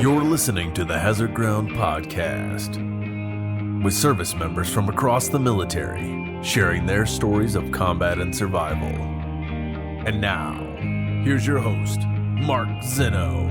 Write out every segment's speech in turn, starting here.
You're listening to the Hazard Ground Podcast, with service members from across the military sharing their stories of combat and survival. And now, here's your host, Mark Zeno.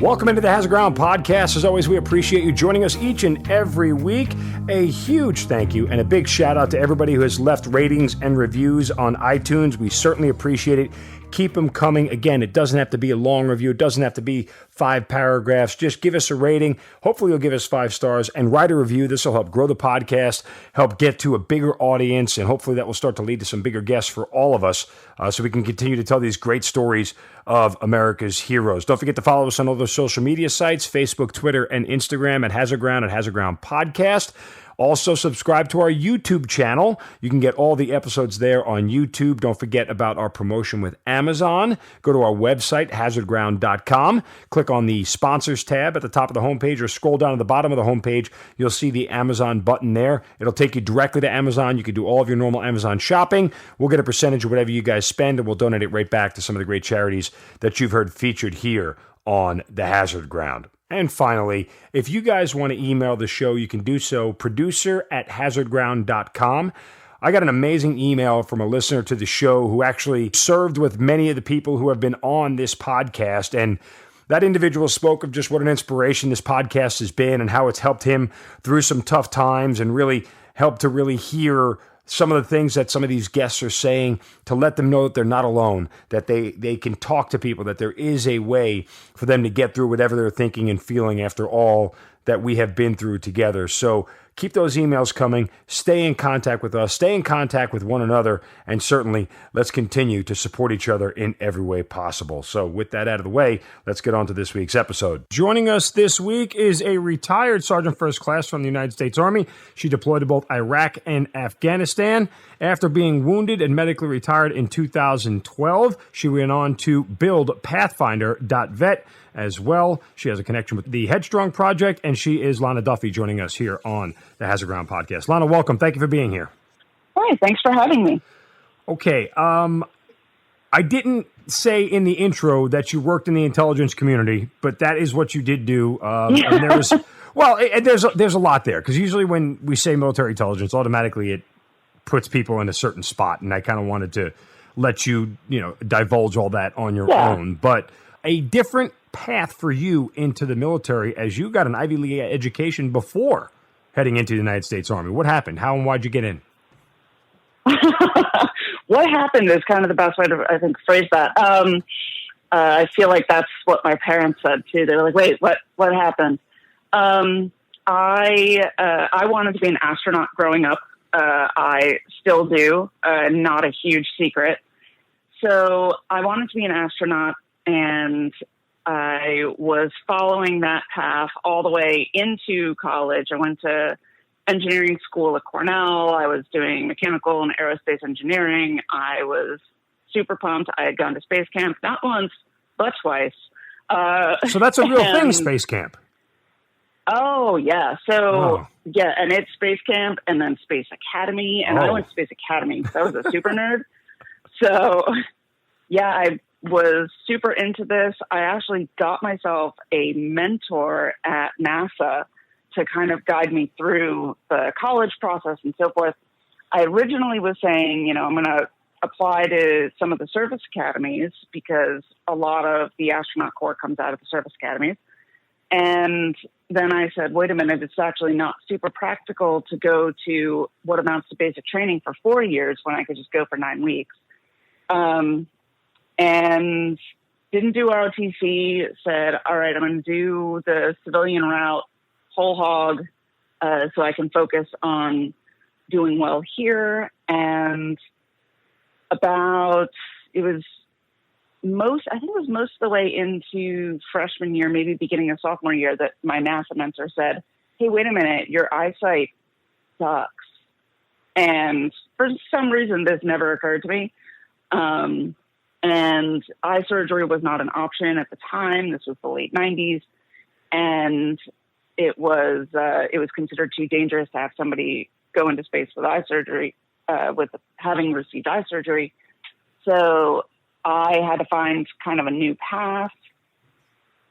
Welcome into the Hazard Ground Podcast. As always, we appreciate you joining us each and every week. A huge thank you and a big shout out to everybody who has left ratings and reviews on iTunes. We certainly appreciate it. Keep them coming. Again, it doesn't have to be a long review. It doesn't have to be 5 paragraphs. Just give us a rating. Hopefully you'll give us 5 stars and write a review. This will help grow the podcast, help get to a bigger audience, and hopefully that will start to lead to some bigger guests for all of us so we can continue to tell these great stories of America's heroes. Don't forget to follow us on all those social media sites, Facebook, Twitter, and Instagram at Hazard Ground Podcast. Also, subscribe to our YouTube channel. You can get all the episodes there on YouTube. Don't forget about our promotion with Amazon. Go to our website, hazardground.com. Click on the Sponsors tab at the top of the homepage or scroll down to the bottom of the homepage. You'll see the Amazon button there. It'll take you directly to Amazon. You can do all of your normal Amazon shopping. We'll get a percentage of whatever you guys spend, and we'll donate it right back to some of the great charities that you've heard featured here on the Hazard Ground. And finally, if you guys want to email the show, you can do so, producer@hazardground.com. I got an amazing email from a listener to the show who actually served with many of the people who have been on this podcast. And that individual spoke of just what an inspiration this podcast has been and how it's helped him through some tough times and really helped to really hear some of the things that some of these guests are saying to let them know that they're not alone, that they can talk to people, that there is a way for them to get through whatever they're thinking and feeling after all that we have been through together. So keep those emails coming, stay in contact with us, stay in contact with one another, and certainly let's continue to support each other in every way possible. So with that out of the way, let's get on to this week's episode. Joining us this week is a retired Sergeant First Class from the United States Army. She deployed to both Iraq and Afghanistan. After being wounded and medically retired in 2012, she went on to build Pathfinder.vet as well. She has a connection with the Headstrong Project, and she is Elana Duffy joining us here on the Hazard Ground Podcast. Elana, welcome. Thank you for being here. Hi, thanks for having me. Okay, I didn't say in the intro that you worked in the intelligence community, but that is what you did do. And there was, well, there's a lot there, because usually when we say military intelligence, automatically it puts people in a certain spot, and I kind of wanted to let you, divulge all that on your own. But a different path for you into the military, as you got an Ivy League education before heading into the United States Army. What happened? How and why'd you get in? What happened is kind of the best way to, I think, phrase that. I feel like that's what my parents said too. They were like, "Wait, what happened?" I wanted to be an astronaut growing up. I still do. Not a huge secret. So I wanted to be an astronaut, and I was following that path all the way into college. I went to engineering school at Cornell. I was doing mechanical and aerospace engineering. I was super pumped. I had gone to space camp, not once, but twice. So that's a real thing, space camp. Oh, yeah. So, yeah, and it's space camp and then Space Academy. And I went to Space Academy. So I was a super nerd. So, yeah, I was super into this. I actually got myself a mentor at NASA to kind of guide me through the college process and so forth. I originally was saying, I'm going to apply to some of the service academies because a lot of the astronaut corps comes out of the service academies. And then I said, wait a minute, it's actually not super practical to go to what amounts to basic training for 4 years when I could just go for 9 weeks. And didn't do ROTC, said, all right, I'm going to do the civilian route whole hog so I can focus on doing well here. And I think it was most of the way into freshman year, maybe beginning of sophomore year, that my NASA mentor said, hey, wait a minute, your eyesight sucks. And for some reason, this never occurred to me. And eye surgery was not an option at the time. This was the late 90s. And it was considered too dangerous to have somebody go into space with eye surgery, with having received eye surgery. So I had to find kind of a new path.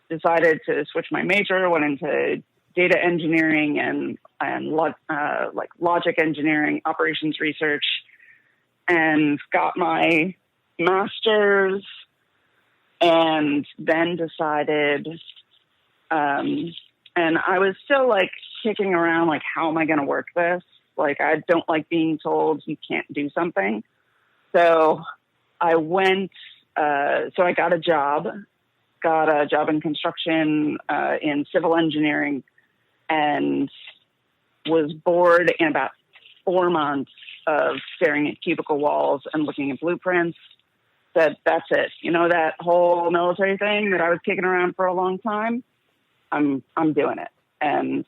decided to switch my major, went into data engineering and like logic engineering, operations research, and got my master's, and then decided, and I was still like kicking around, like, how am I going to work this? Like, I don't like being told you can't do something. So I went, so I got a job in construction, in civil engineering, and was bored in about 4 months of staring at cubicle walls and looking at blueprints. Said, that's it. You know, that whole military thing that I was kicking around for a long time, I'm doing it. And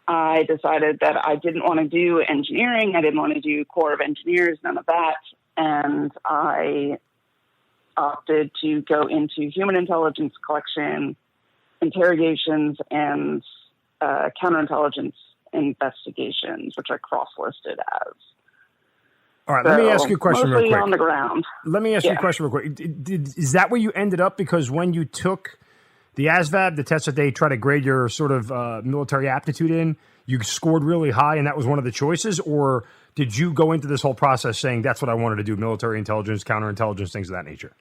I decided that I didn't want to do engineering. I didn't want to do Corps of Engineers, none of that. And I opted to go into human intelligence collection, interrogations, and counterintelligence investigations, which I cross-listed as. All right, let me ask you a question real quick. On the ground. Let me ask you a question real quick. Is that where you ended up? Because when you took the ASVAB, the test that they try to grade your sort of military aptitude in, you scored really high and that was one of the choices? Or did you go into this whole process saying that's what I wanted to do, military intelligence, counterintelligence, things of that nature?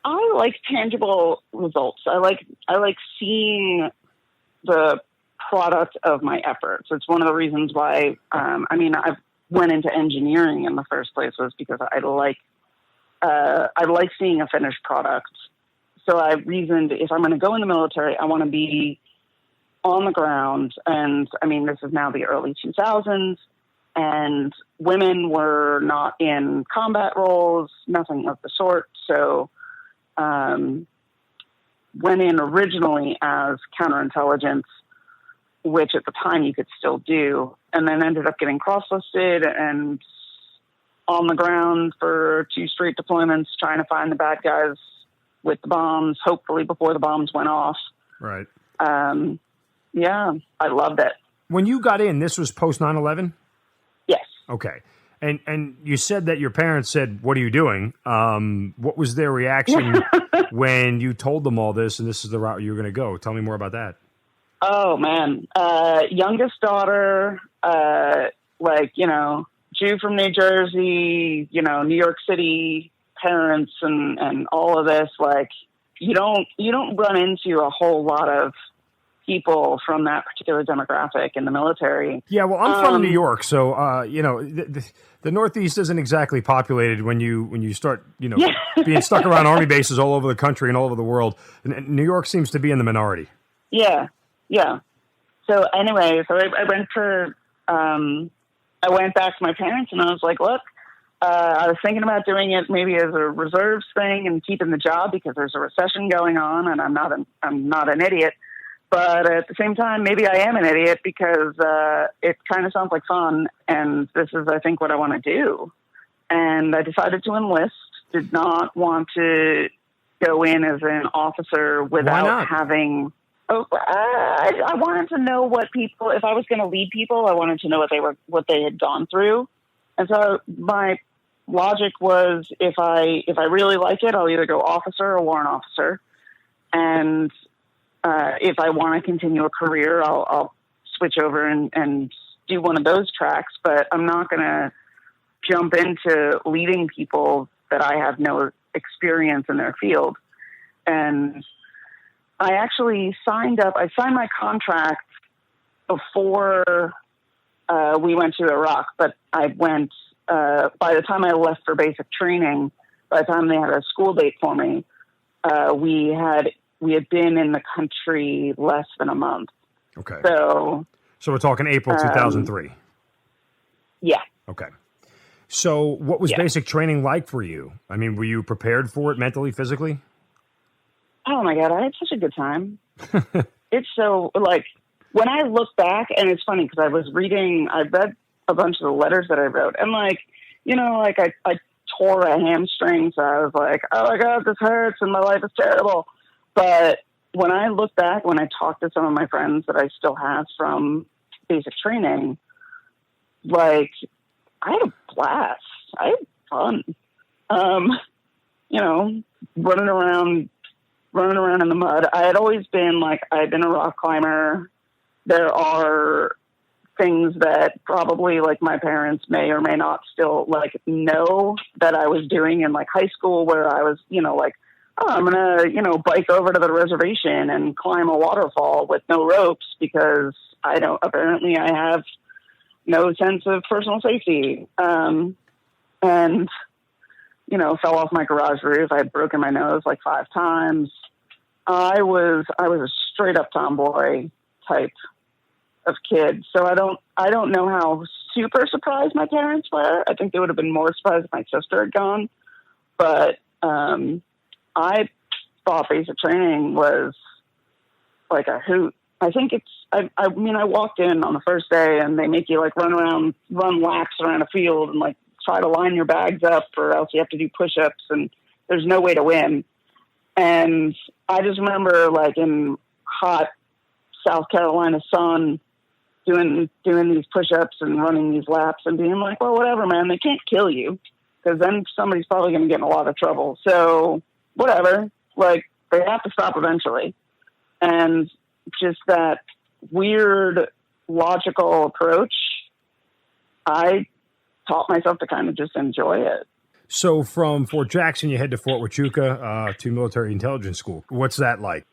I like tangible results. I like seeing the product of my efforts. It's one of the reasons why, I went into engineering in the first place, was because I like seeing a finished product. So I reasoned, if I'm going to go in the military, I want to be on the ground. And I mean, this is now the early 2000s, and women were not in combat roles, nothing of the sort. So went in originally as counterintelligence, which at the time you could still do, and then ended up getting cross-listed and on the ground for 2 straight deployments, trying to find the bad guys with the bombs, hopefully before the bombs went off. Right. Yeah, I loved it. When you got in, this was post 9/11? Yes. Okay. And you said that your parents said, "What are you doing?" What was their reaction when you told them all this and this is the route you were going to go? Tell me more about that. Oh, man. Youngest daughter, Jew from New Jersey, New York City parents and all of this. Like, you don't run into a whole lot of people from that particular demographic in the military. Yeah, well, I'm from New York, so the Northeast isn't exactly populated when you start being stuck around army bases all over the country and all over the world. And New York seems to be in the minority. Yeah. So anyway, I went back to my parents and I was like, look, I was thinking about doing it maybe as a reserves thing and keeping the job because there's a recession going on and I'm not an idiot. But at the same time, maybe I am an idiot because it kind of sounds like fun, and this is, I think, what I want to do. And I decided to enlist. Did not want to go in as an officer without having. I wanted to know what people. If I was going to lead people, I wanted to know what they had gone through. And so my logic was, if I really like it, I'll either go officer or warrant officer, and if I want to continue a career, I'll switch over and do one of those tracks, but I'm not going to jump into leading people that I have no experience in their field. And I actually signed my contract before we went to Iraq, but I went, by the time I left for basic training, by the time they had a school date for me, we had been in the country less than a month. Okay. So we're talking April 2003. Yeah. Okay. So what was basic training like for you? I mean, were you prepared for it mentally, physically? Oh my God, I had such a good time. It's so, like, when I look back, and it's funny because I read a bunch of the letters that I wrote, and I tore a hamstring, so I was like, oh my God, this hurts and my life is terrible. But when I look back, when I talk to some of my friends that I still have from basic training, like, I had a blast. I had fun. Running around running around in the mud. I had always been like, I had been a rock climber. There are things that probably like my parents may or may not still like know that I was doing in like high school, where I was, you know, like, oh, I'm going to, you know, bike over to the reservation and climb a waterfall with no ropes because apparently I have no sense of personal safety. And, you know, fell off my garage roof. I had broken my nose like 5 times. I was a straight up tomboy type of kid. So I don't know how super surprised my parents were. I think they would have been more surprised if my sister had gone. But I thought basic training was like a hoot. I think I mean, I walked in on the first day and they make you like run laps around a field and like try to line your bags up, or else you have to do push-ups, and there's no way to win. And I just remember like in hot South Carolina sun doing these push-ups and running these laps and being like, well, whatever, man, they can't kill you, because then somebody's probably going to get in a lot of trouble. So whatever, like they have to stop eventually. And just that weird logical approach, I taught myself to kind of just enjoy it. So from Fort Jackson, you head to Fort Huachuca to military intelligence school. What's that like?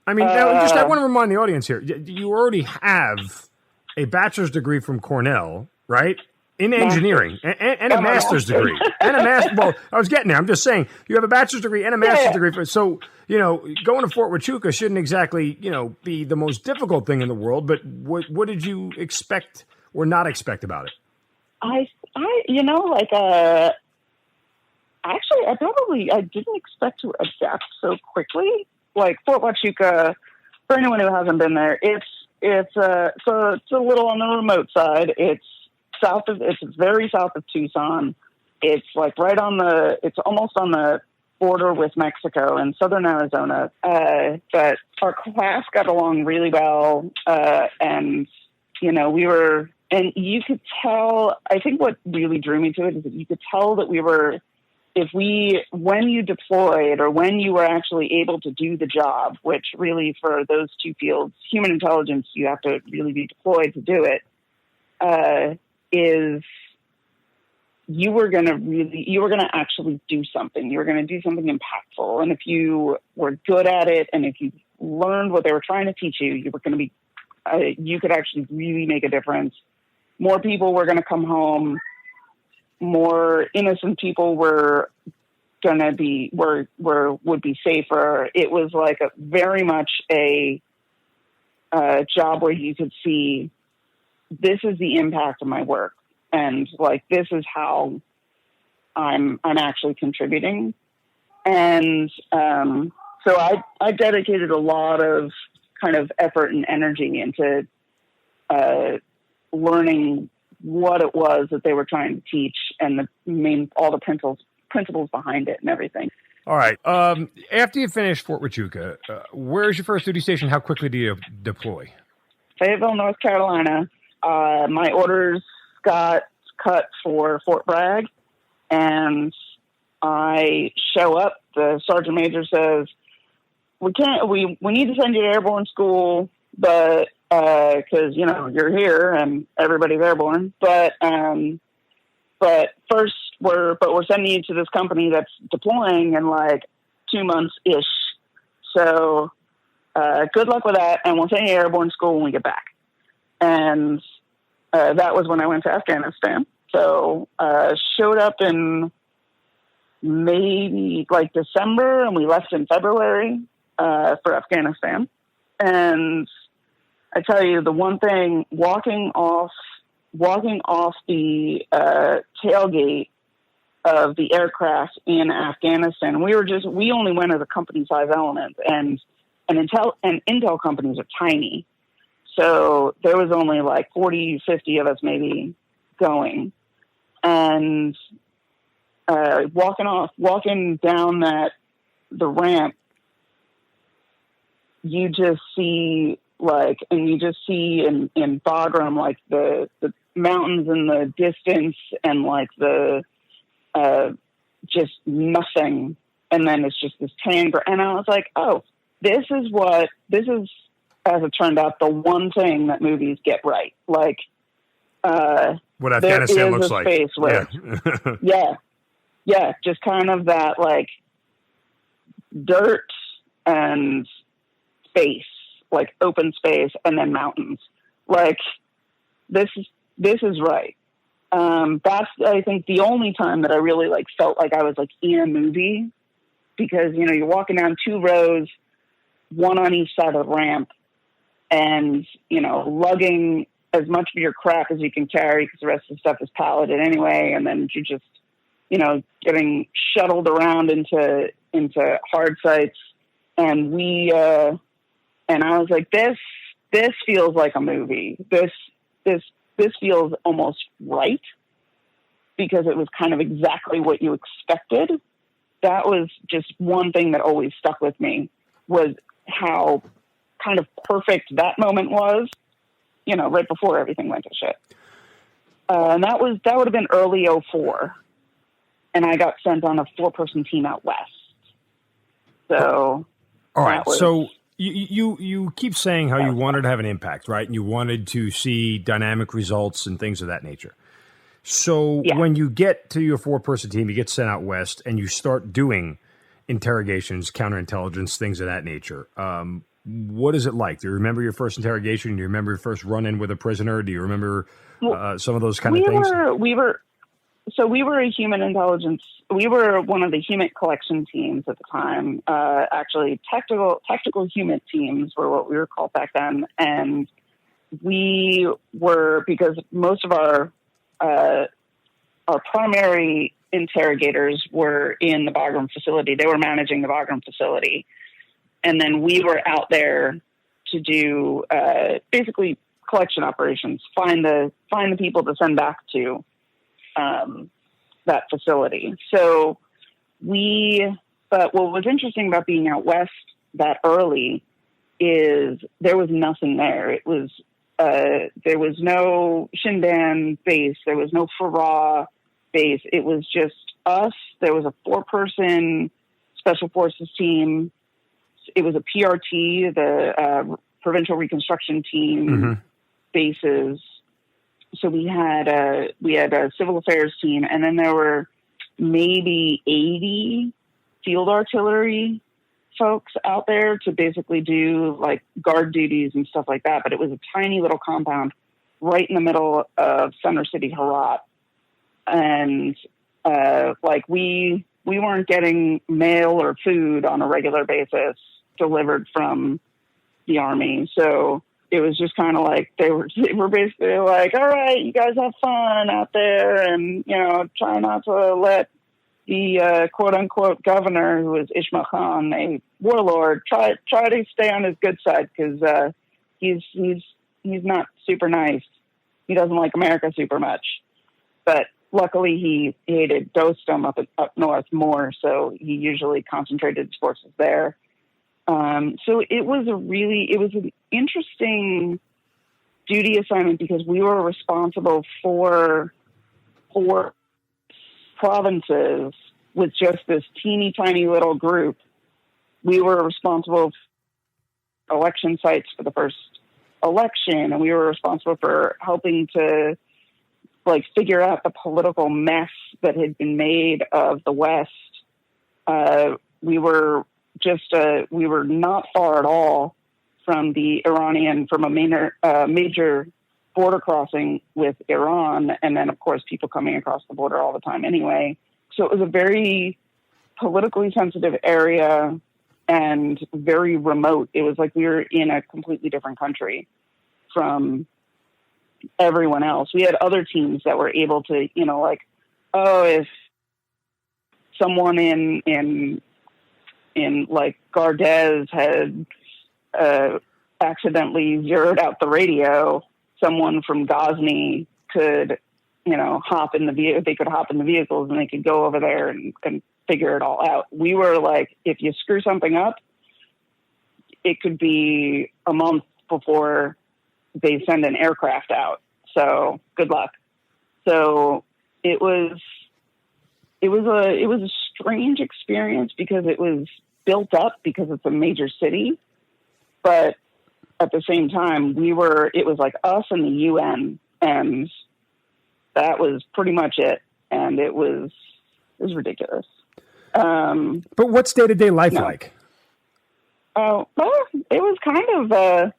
I mean, I want to remind the audience here, you already have a bachelor's degree from Cornell, right? In engineering, and a master's degree. Well, I was getting there. I'm just saying, you have a bachelor's degree and a master's degree. So, you know, going to Fort Huachuca shouldn't exactly, you know, be the most difficult thing in the world, but what did you expect or not expect about it? You know, like, actually, I didn't expect to adapt so quickly. Like Fort Huachuca, for anyone who hasn't been there, it's a little on the remote side. It's very south of Tucson. It's like it's almost on the border with Mexico and southern Arizona. But our class got along really well. And, you know, and you could tell, I think what really drew me to it is that you could tell that when you deployed or when you were actually able to do the job, which really for those two fields, human intelligence, you have to really be deployed to do it, is you were going to actually do something. You were going to do something impactful. And if you were good at it, and if you learned what they were trying to teach you, you were going to be, you could actually really make a difference. More people were going to come home. More innocent people would be safer. It was like very much a job where you could see, this is the impact of my work, and like this is how I'm actually contributing. And so I dedicated a lot of kind of effort and energy into learning what it was that they were trying to teach, and all the principles behind it and everything. All right. After you finish Fort Huachuca, where's your first duty station? How quickly do you deploy? Fayetteville, North Carolina. My orders got cut for Fort Bragg, and I show up. The sergeant major says, we need to send you to airborne school, but because you're here and everybody's airborne, but first we're sending you to this company that's deploying in like 2 months ish. So good luck with that, and we'll send you to airborne school when we get back. And that was when I went to Afghanistan. So showed up in maybe like December, and we left in February for Afghanistan. And I tell you, the one thing, walking off the tailgate of the aircraft in Afghanistan, we only went as a company size element, and intel companies are tiny. So there was only like 40, 50 of us maybe going, and walking down the ramp, you just see in Bagram, like the mountains in the distance, and like the just nothing and then it's just this tan, and I was like, oh, this is, as it turned out, the one thing that movies get right. Like, what Afghanistan looks like. Where, yeah, just kind of that, like, dirt and space, like open space, and then mountains. Like, this is right. That's, I think, the only time that I really, like, felt like I was, like, in a movie, because, you know, you're walking down 2 rows, one on each side of the ramp, and, you know, lugging as much of your crap as you can carry, because the rest of the stuff is palleted anyway, and then you're just, you know, getting shuttled around into hard sites. And and I was like, this feels like a movie. This feels almost right, because it was kind of exactly what you expected. That was just one thing that always stuck with me, was how kind of perfect that moment was, you know, right before everything went to shit. And that would have been early 2004. And I got sent on a 4-person team out west. So, all right. So you keep saying how you wanted to have an impact, right? And you wanted to see dynamic results and things of that nature. So when you get to your 4-person team, you get sent out west, and you start doing interrogations, counterintelligence, things of that nature. What is it like? Do you remember your first interrogation? Do you remember your first run-in with a prisoner? Do you remember some of those kind of things? We were a human intelligence. We were one of the human collection teams at the time. Actually, tactical human teams were what we were called back then. And we were, because most of our primary interrogators were in the Bagram facility. They were managing the Bagram facility. And then we were out there to do basically collection operations, find the people to send back to that facility. So but what was interesting about being out west that early is there was nothing there. It was, there was no Shindan base. There was no Farah base. It was just us. There was a 4-person special forces team. It was a PRT, the Provincial Reconstruction Team bases. So we had a civil affairs team, and then there were maybe 80 field artillery folks out there to basically do like guard duties and stuff like that. But it was a tiny little compound right in the middle of Center City, Herat. And like we weren't getting mail or food on a regular basis delivered from the Army. So it was just kind of like they were basically like, all right, you guys have fun out there, and, you know, try not to let the quote unquote governor, who was Ismail Khan, a warlord, try to stay on his good side, because he's not super nice. He doesn't like America super much, but luckily he hated Dostum up north more, so he usually concentrated his forces there. So it was an interesting duty assignment, because we were responsible for 4 provinces with just this teeny tiny little group. We were responsible for election sites for the first election, and we were responsible for helping to like figure out the political mess that had been made of the West. We were not far at all from a major border crossing with Iran. And then, of course, people coming across the border all the time anyway. So it was a very politically sensitive area and very remote. It was like we were in a completely different country from everyone else. We had other teams that were able to, you know, like, oh, if someone in like Gardez had accidentally zeroed out the radio, someone from Ghazni could, you know, they could hop in the vehicles and they could go over there and figure it all out. We were like, if you screw something up, it could be a month before they send an aircraft out. 'So good luck. So it was, but what was interesting about being out west that early is there was nothing there. It was just us. There was no Shindan base. There was no Farah base. It was just us. There was a 4-person team out west. And then we had a civil affairs team. So like we were one of the human intelligence. We were one of the human intelligence teams with a PRT, the Provincial Reconstruction Team bases. So it was it was a strange experience because it was built up because it's a major city, but at the same time, it was like us and the UN, and that was pretty much it. And it was ridiculous. But what's day-to-day life like? Well, it was kind of,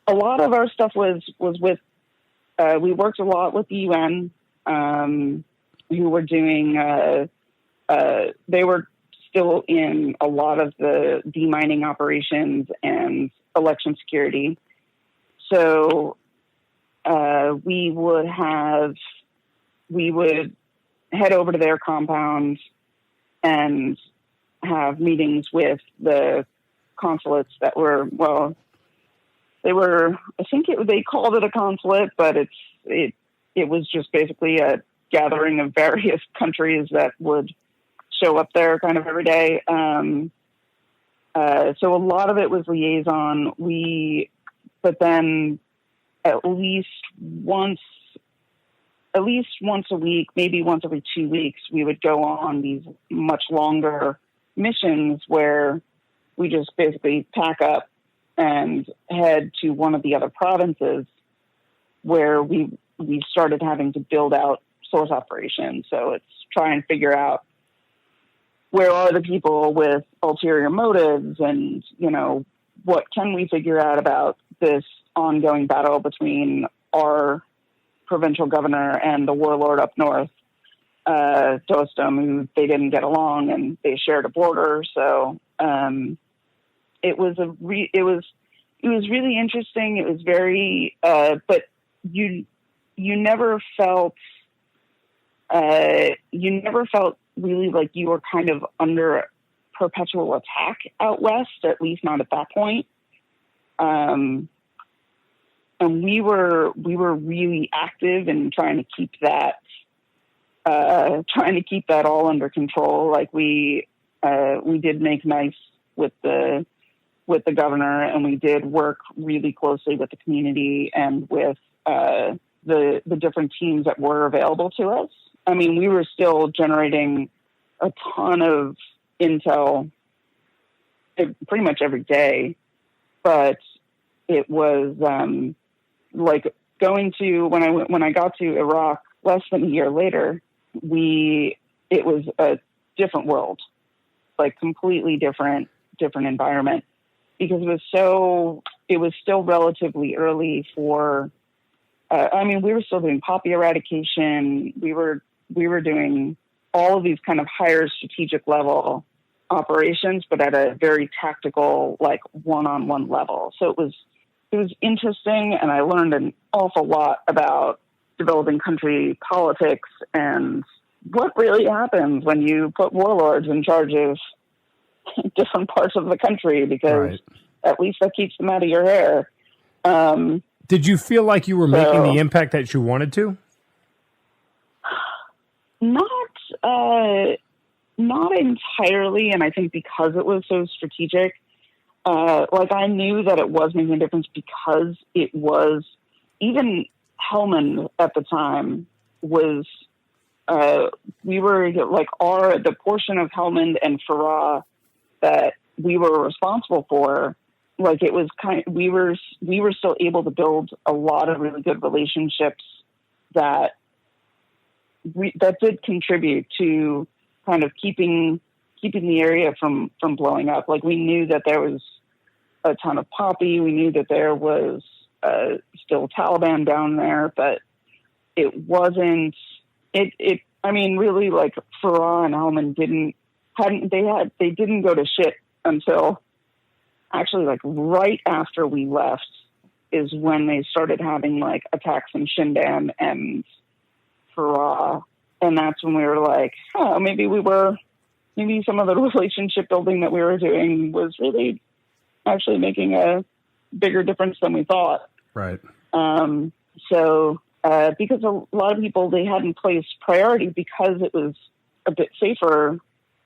a lot of our stuff was with, we worked a lot with the UN, who were doing, they were still in a lot of the demining operations and election security. So we would head over to their compound and have meetings with the consulates that were, well, they called it a consulate, but it was just basically a gathering of various countries that would show up there kind of every day. So a lot of it was liaison. But then at least once a week, maybe once every 2 weeks, we would go on these much longer missions where we just basically pack up and head to one of the other provinces where we started having to build out source operations. So it's try and figure out where are the people with ulterior motives, and, what can we figure out about this ongoing battle between our provincial governor and the warlord up north, Dostum, who they didn't get along and they shared a border. So it was really interesting. It was very, but you never felt really like you were kind of under perpetual attack out west, at least not at that point. And we were really active in trying to keep that all under control. Like we did make nice with the governor, and we did work really closely with the community and with the different teams that were available to us. I mean, we were still generating a ton of intel pretty much every day, but it was like going to when I got to Iraq less than a year later, it was a different world, like completely different environment, because it was still relatively early for. We were still doing poppy eradication. We were doing all of these kind of higher strategic level operations, but at a very tactical, like one-on-one level. So it was interesting, and I learned an awful lot about developing country politics and what really happens when you put warlords in charge of different parts of the country, because at least that keeps them out of your hair. Did you feel like you were making the impact that you wanted to? Not entirely, and I think because it was so strategic, I knew that it was making a difference, because it was, even Helmand at the time was, we were like the portion of Helmand and Farah that we were responsible for. Like it was we were still able to build a lot of really good relationships that did contribute to kind of keeping the area from blowing up. Like we knew that there was a ton of poppy. We knew that there was still Taliban down there, but it wasn't. Really, like Farah and Helmand they didn't go to shit until actually like right after we left is when they started having like attacks in Shindan and Farah. And that's when we were like, maybe some of the relationship building that we were doing was really actually making a bigger difference than we thought. Right. Because a lot of people, they hadn't placed priority because it was a bit safer.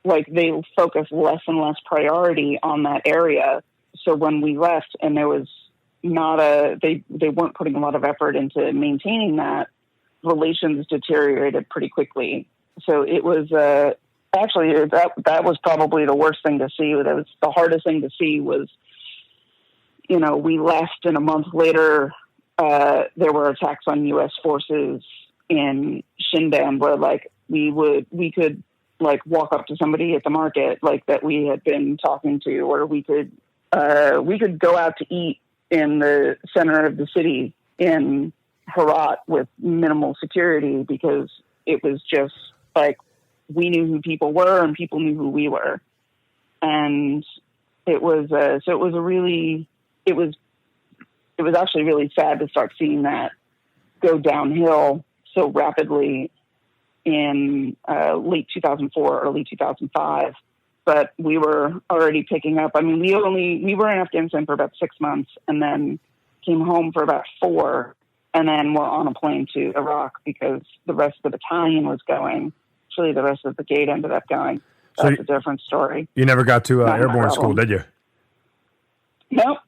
Like they focused less and less priority on that area. So when we left and there was they weren't putting a lot of effort into maintaining that, relations deteriorated pretty quickly. so it was actually that was probably the worst thing to see. That was the hardest thing to see was, we left, and a month later there were attacks on U.S. forces in Shindan, where we could walk up to somebody at the market that we had been talking to, or we could go out to eat in the center of the city in Herat with minimal security, because it was just we knew who people were and people knew who we were. And it was actually really sad to start seeing that go downhill so rapidly in late 2004, early 2005. But we were already picking up. I mean, we were in Afghanistan for about 6 months, and then came home for about 4, and then we're on a plane to Iraq because the rest of the battalion was going. Actually, the rest of the brigade ended up going. That's a different story. You never got to airborne school, did you? Nope.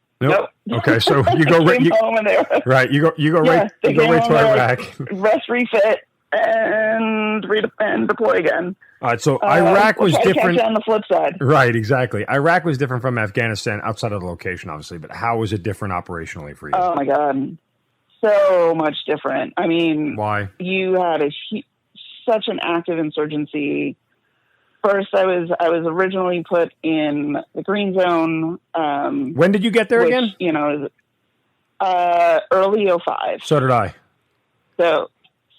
Okay, so you go right. You go right to Iraq. Rest, refit, and deploy again. All right, so Iraq was different. On the flip side, right? Exactly. Iraq was different from Afghanistan outside of the location, obviously. But how was it different operationally for you? Oh my God, so much different. I mean, why? You had such an active insurgency. First, I was originally put in the green zone. When did you get there again? Early 05. So did I. So,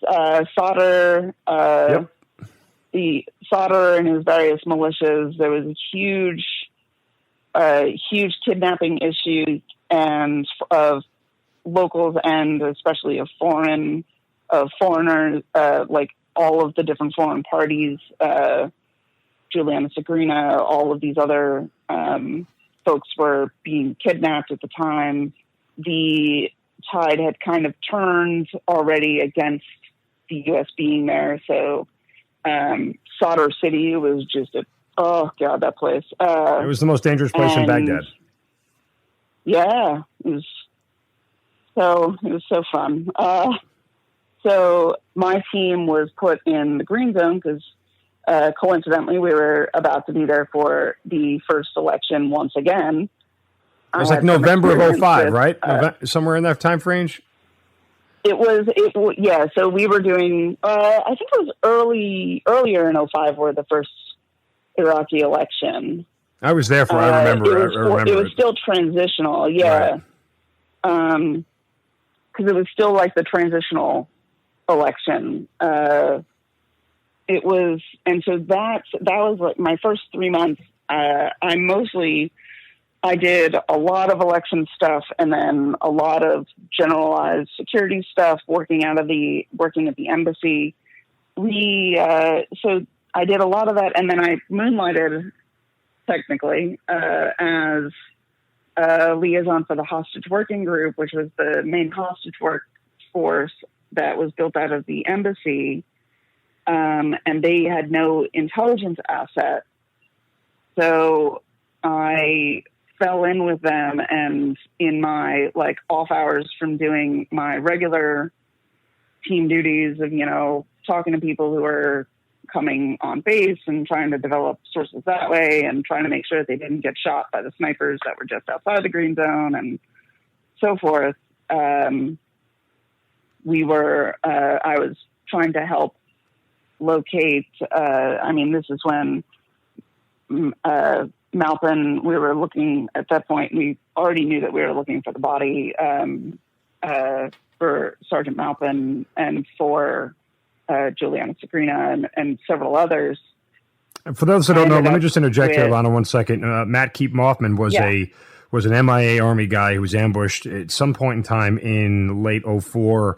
Sadr, yep. the Sadr and his various militias, there was a huge kidnapping issue, and of locals and especially of foreigners, all of the different foreign parties, Juliana Sagrina, all of these other folks were being kidnapped at the time. The tide had kind of turned already against the U.S. being there. So Sadr City was just that place. It was the most dangerous place in Baghdad. Yeah, it was so fun. So my team was put in the green zone because coincidentally we were about to be there for the first election once again. It was November of 05, right? Somewhere in that time range? Yeah. So we were doing, I think it was earlier in 05 were the first Iraqi election. I was there for, I remember. It was still transitional. Yeah. Right. Cause it was still the transitional election. It was, and so that was my first 3 months. I did a lot of election stuff and then a lot of generalized security stuff, working at the embassy. So I did a lot of that, and then I moonlighted technically as a liaison for the hostage working group, which was the main hostage work force that was built out of the embassy. And they had no intelligence asset. So I fell in with them, and in my off hours from doing my regular team duties of, talking to people who are coming on base and trying to develop sources that way and trying to make sure that they didn't get shot by the snipers that were just outside the green zone and so forth. I was trying to help locate, this is when Maupin, we were looking at that point, we already knew that we were looking for the body for Sergeant Maupin and for Juliana Sagrina and several others. And for those that don't know, let me just interject here, Elana, 1 second. Matt Keep Mothman was an MIA Army guy who was ambushed at some point in time in late 04.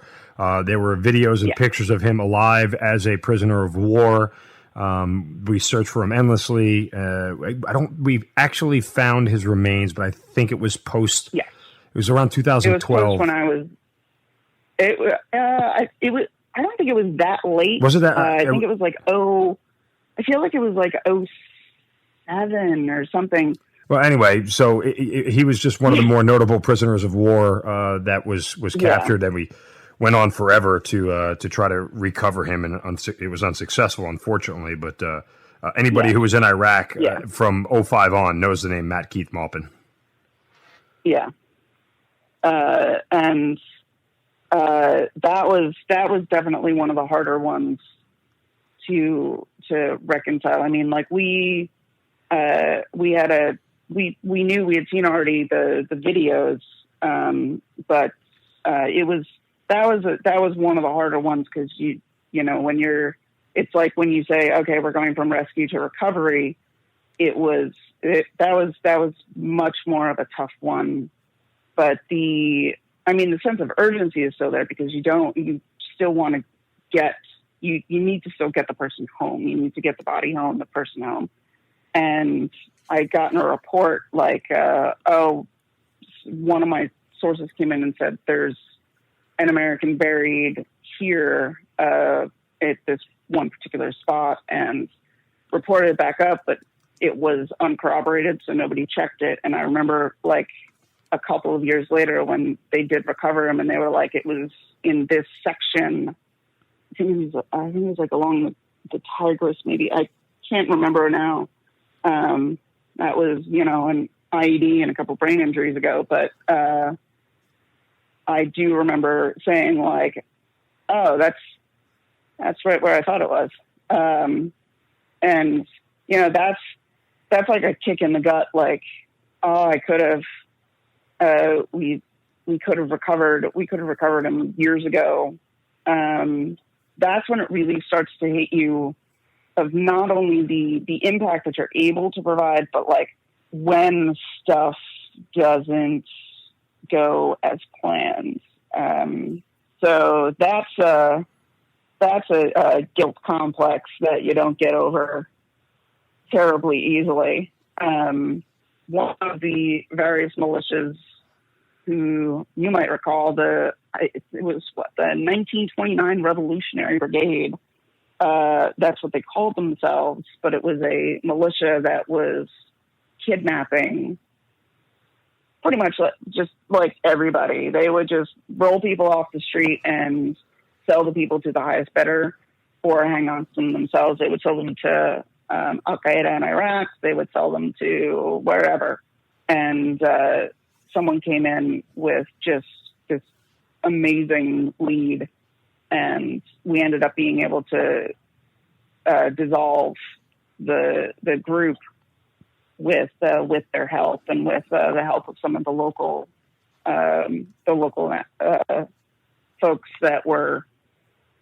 There were videos and pictures of him alive as a prisoner of war. We searched for him endlessly. We've actually found his remains, but I think it was post. Yeah. It was around 2012. It was post when I was. It was. I don't think it was that late. Was it that? I think it was I feel like it was 07 or something. Well, anyway, so he was just one of the more notable prisoners of war that was captured, and we went on forever to try to recover him, and it was unsuccessful, unfortunately. But anybody who was in Iraq from 2005 on knows the name Matt Keith Maupin. Yeah, and that was definitely one of the harder ones to reconcile. I mean, like we knew we had seen already the videos, but that was one of the harder ones, because you know, it's like when you say, okay, we're going from rescue to recovery, that was much more of a tough one. But the sense of urgency is still there, because you still want to you need to still get the person home. You need to get the body home, the person home. And I had gotten a report like, one of my sources came in and said, there's an American buried here at this one particular spot, and reported it back up, but it was uncorroborated, so nobody checked it. And I remember, like, a couple of years later when they did recover him, and they were like, it was in this section. I think it was like along the Tigris, maybe. I can't remember now. That was, you know, an IED and a couple brain injuries ago. But I do remember saying, like, oh, that's right where I thought it was. And, you know, that's like a kick in the gut. Like, oh, I could have, we could have recovered him years ago. That's when it really starts to hit you, of not only the impact that you're able to provide, but like when stuff doesn't go as planned. So that's a guilt complex that you don't get over terribly easily. One of the various militias who you might recall, it was the 1929 Revolutionary Brigade. That's what they called themselves, but it was a militia that was kidnapping pretty much just like everybody. They would just roll people off the street and sell the people to the highest bidder, or hang on to them themselves. They would sell them to Al-Qaeda in Iraq. They would sell them to wherever. And someone came in with just this amazing lead, and we ended up being able to dissolve the group with their help, and with the help of some of the local folks that were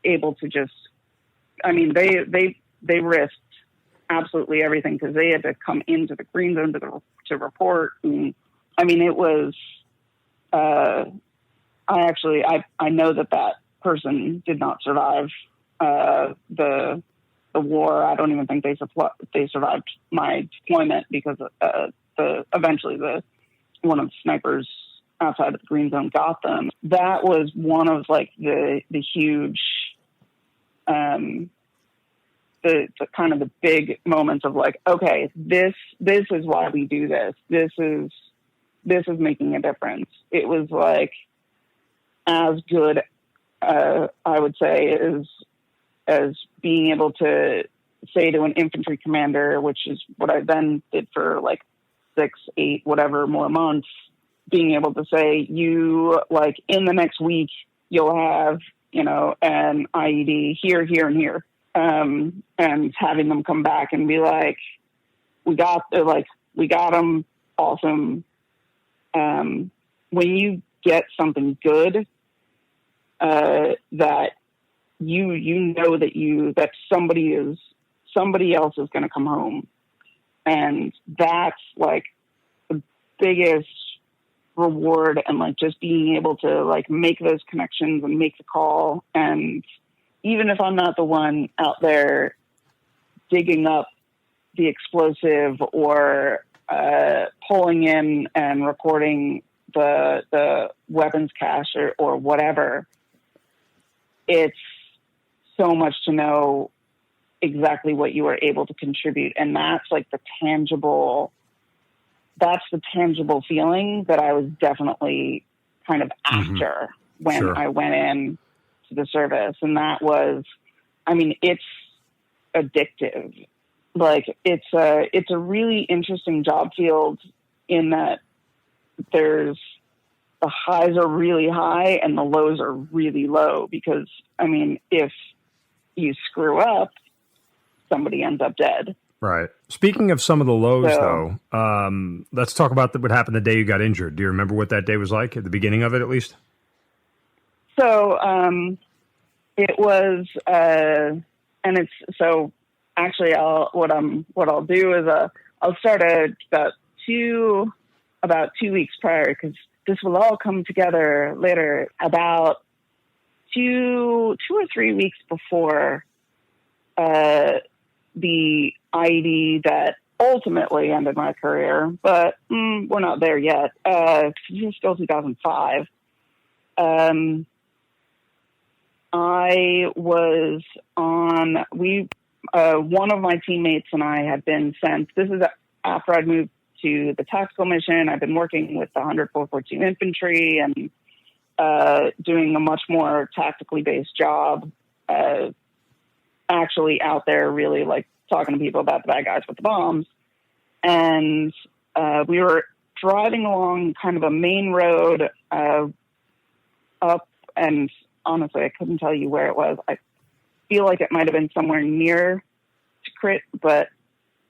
able to just, I mean, they risked absolutely everything, because they had to come into the green zone to report. And I mean, it was, I know that person did not survive the war. I don't even think they survived my deployment, because eventually one of the snipers outside of the green zone got them. That was one of like the huge, the kind of the big moments of like, okay, this is why we do this. This is making a difference. It was like as good, I would say, as being able to say to an infantry commander, which is what I then did for like 6, 8, whatever more months, being able to say, you, like, in the next week, you'll have, you know, an IED here, here, and here. And having them come back and be like, we got them. Awesome. When you get something good, that you know that somebody else is going to come home. And that's like the biggest reward, and like just being able to like make those connections and make the call. And even if I'm not the one out there digging up the explosive or pulling in and recording the weapons cache or whatever, it's so much to know exactly what you were able to contribute. And that's like the tangible feeling that I was definitely kind of after when I went in. to the service. And that was, it's addictive. Like it's a really interesting job field in that the highs are really high and the lows are really low because, if you screw up, somebody ends up dead. Right. Speaking of some of the lows, though, let's talk about what happened the day you got injured. Do you remember what that day was like, at the beginning of it, at least? So it was, and it's so. Actually, what I'll do is I'll start about 2 weeks prior because this will all come together later. About 2 or 3 weeks before the IED that ultimately ended my career, but we're not there yet. It's still 2005. I was on one of my teammates and I had been sent. This is after I'd moved to the tactical mission. I've been working with the 10442 Infantry and doing a much more tactically based job. Actually out there, really like talking to people about the bad guys with the bombs. And we were driving along kind of a main road up, and honestly, I couldn't tell you where it was. I feel like it might have been somewhere near to Crit, but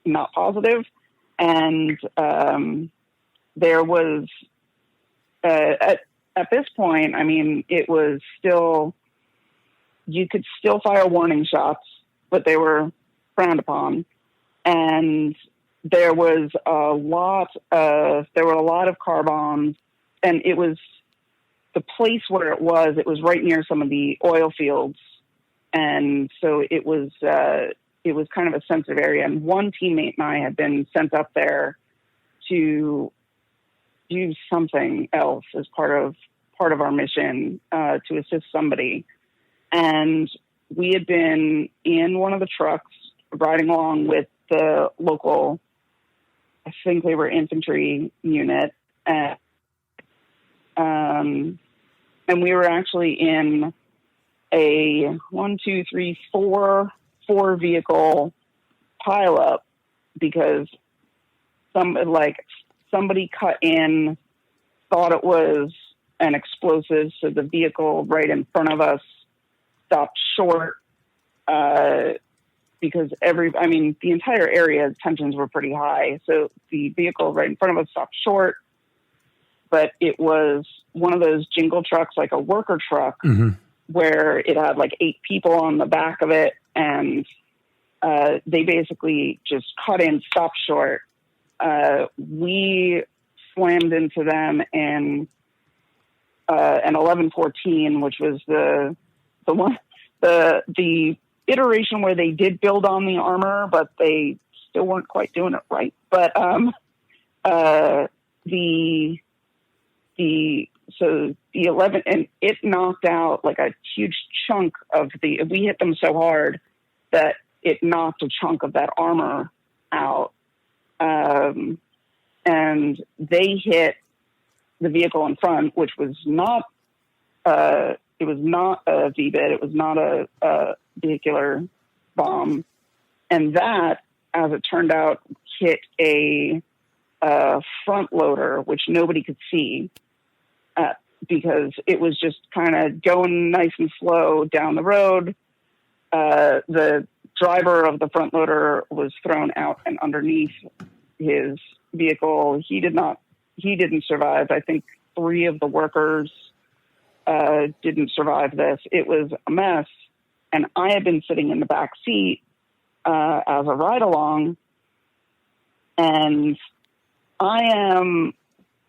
not positive. And there was, at this point, it was still, you could still fire warning shots, but they were frowned upon. And there were a lot of car bombs, and it was the place where it was right near some of the oil fields. And so it was kind of a sensitive area. And one teammate and I had been sent up there to do something else as part of our mission, to assist somebody. And we had been in one of the trucks riding along with the local, I think they were infantry unit. And we were actually in a 4 vehicle pileup because somebody cut in, thought it was an explosive, so the vehicle right in front of us stopped short because the entire area tensions were pretty high, so the vehicle right in front of us stopped short. But it was one of those jingle trucks, like a worker truck, where it had like 8 people on the back of it, and they basically just cut in, stopped short. We slammed into them in an 1114, which was the iteration where they did build on the armor, but they still weren't quite doing it right. But so the 11, and it knocked out like a huge chunk of we hit them so hard that it knocked a chunk of that armor out. And they hit the vehicle in front, which was not, it was not a VBIT. It was not a vehicular bomb. And that, as it turned out, hit a front loader, which nobody could see. Because it was just kind of going nice and slow down the road. The driver of the front loader was thrown out and underneath his vehicle. He didn't survive. I think 3 of the workers didn't survive this. It was a mess. And I had been sitting in the back seat as a ride along. And I am,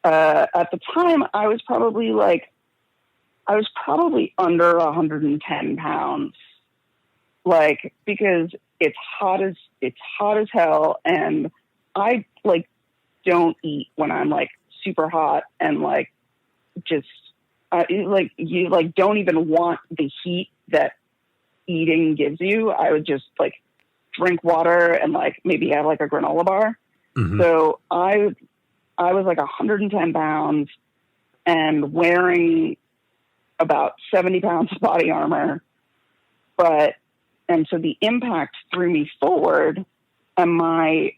at the time, I was probably under 110 pounds, because it's hot as hell. And I don't eat when I'm super hot and you don't even want the heat that eating gives you. I would just drink water and maybe have a granola bar. Mm-hmm. So I was 110 pounds and wearing about 70 pounds of body armor. And so the impact threw me forward, and my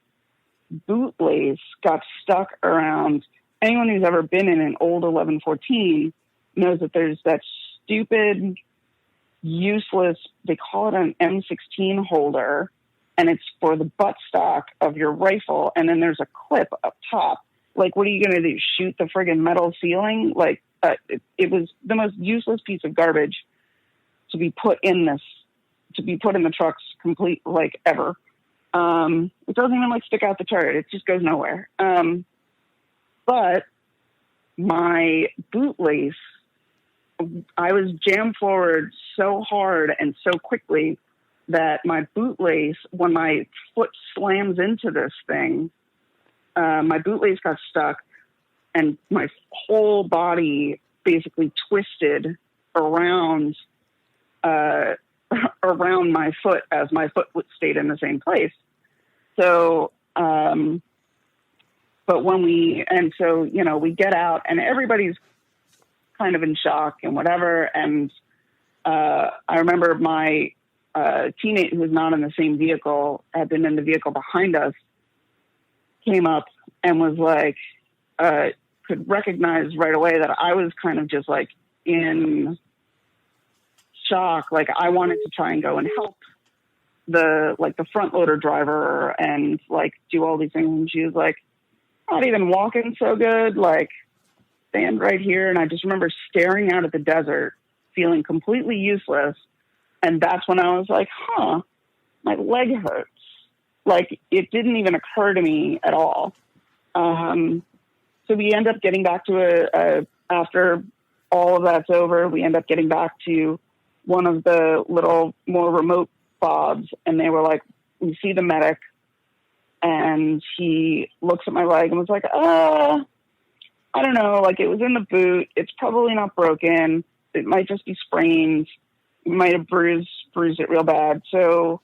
bootlace got stuck around. Anyone who's ever been in an old 1114 knows that there's that stupid, useless, they call it an M16 holder, and it's for the buttstock of your rifle, and then there's a clip up top. Like, what are you going to do, shoot the friggin' metal ceiling? Like, it was the most useless piece of garbage to be put in the trucks complete, like, ever. It doesn't even, like, stick out the turret. It just goes nowhere. But my bootlace, I was jammed forward so hard and so quickly that my bootlace, when my foot slams into this thing, my bootlace got stuck, and my whole body basically twisted around my foot as my foot stayed in the same place. So, but we get out, and everybody's kind of in shock and whatever. And I remember my teammate, who was not in the same vehicle, had been in the vehicle behind us, came up and was like, could recognize right away that I was kind of just like in shock. Like, I wanted to try and go and help the front loader driver and like do all these things. And she was like, not even walking so good, like, stand right here. And I just remember staring out at the desert, feeling completely useless. And that's when I was like, my leg hurts. Like, it didn't even occur to me at all. So we end up getting back to after all of that's over, we end up getting back to one of the little more remote fobs. And they were like, we see the medic, and he looks at my leg and was like, I don't know. Like, it was in the boot. It's probably not broken. It might just be sprained. You might have bruised it real bad. So,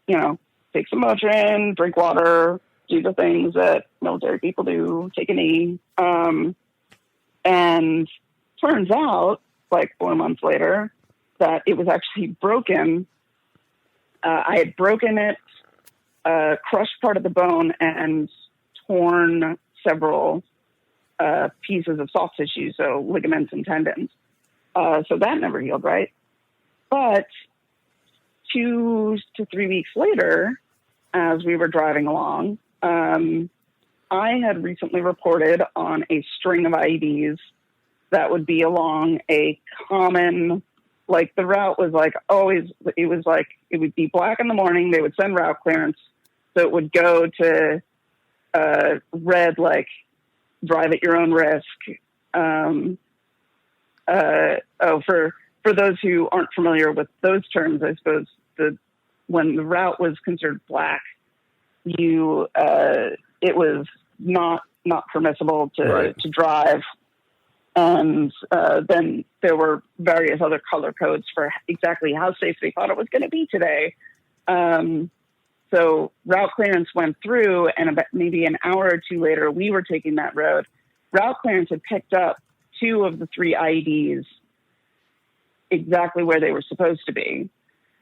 take some Motrin, drink water, do the things that military people do, take a knee. And turns out, like 4 months later, that it was actually broken. I had broken it, crushed part of the bone, and torn several pieces of soft tissue, so ligaments and tendons. So that never healed, right? But 2 to 3 weeks later, as we were driving along, I had recently reported on a string of IEDs that would be along a common, like, the route was like always, it was like, it would be black in the morning. They would send route clearance. So it would go to red, like, drive at your own risk. For those who aren't familiar with those terms, I suppose when the route was considered black, it was not permissible to drive. And then there were various other color codes for exactly how safe they thought it was going to be today. So route clearance went through, and about maybe an hour or two later, we were taking that road. Route clearance had picked up 2 of the 3 IEDs exactly where they were supposed to be.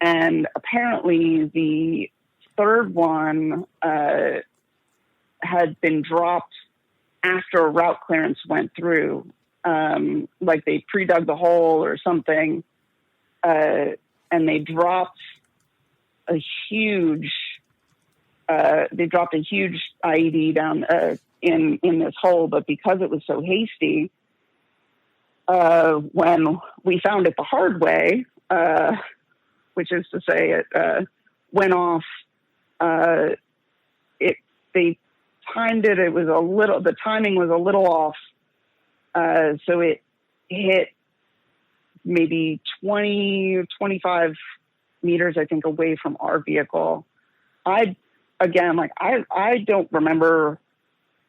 And apparently the third one had been dropped after route clearance went through. Like, they pre-dug the hole or something, and they dropped a huge IED down in this hole. But because it was so hasty, when we found it the hard way, which is to say it went off, they timed it. It was the timing was a little off. So it hit maybe 20 or 25 meters, I think, away from our vehicle. I don't remember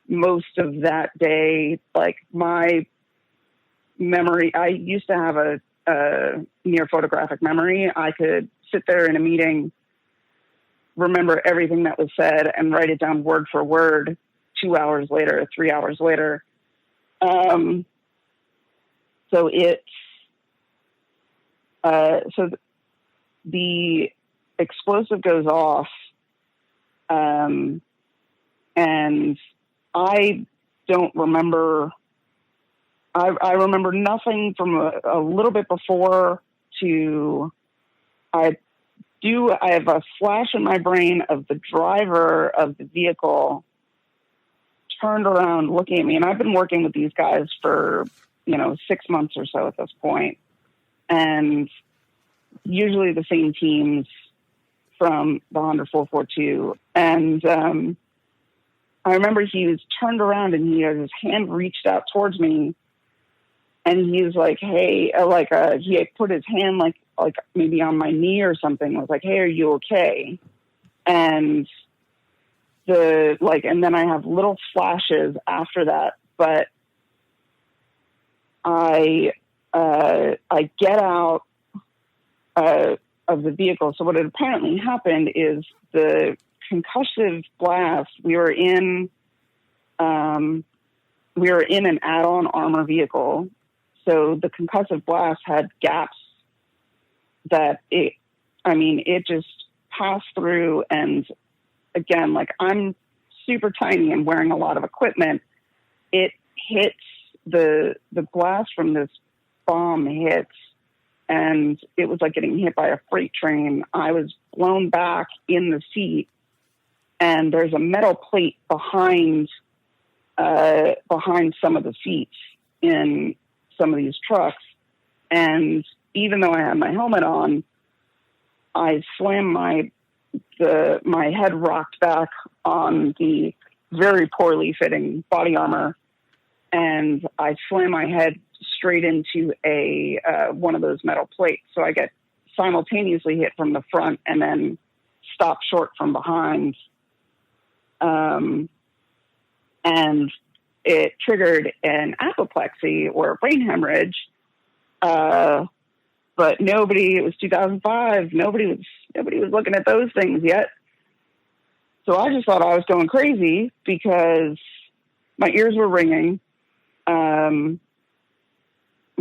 most of that day. Like, my memory, I used to have a near photographic memory. I could sit there in a meeting, remember everything that was said, and write it down word for word 2 hours later, 3 hours later. So so the explosive goes off, and I don't remember. I remember nothing from a little bit before to. I have a flash in my brain of the driver of the vehicle turned around looking at me, and I've been working with these guys for 6 months or so at this point, and usually the same teams from the 10442. And I remember he was turned around and his hand reached out towards me, and he was like, "Hey," he had put his hand like maybe on my knee or something. I was like, "Hey, are you okay?" And and then I have little flashes after that, but I get out of the vehicle. So what had apparently happened is the concussive blast. We were in an add-on armor vehicle, so the concussive blast had gaps that it just passed through. And again, I'm super tiny and wearing a lot of equipment. It hits the blast from this bomb hits, and it was like getting hit by a freight train. I was blown back in the seat, and there's a metal plate behind some of the seats in some of these trucks. And even though I had my helmet on, I slammed my head rocked back on the very poorly fitting body armor, and I slammed my head straight into one of those metal plates. So I get simultaneously hit from the front and then stopped short from behind. And it triggered an apoplexy or a brain hemorrhage. But it was 2005. Nobody was looking at those things yet. So I just thought I was going crazy because my ears were ringing.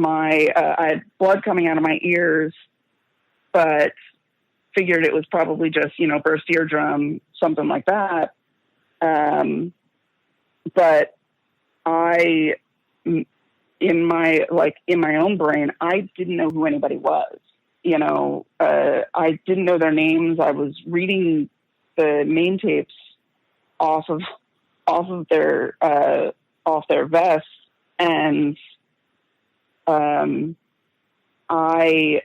I had blood coming out of my ears, but figured it was probably just, burst eardrum, something like that. But in my own brain, I didn't know who anybody was. I didn't know their names. I was reading the name tapes off their vests, and I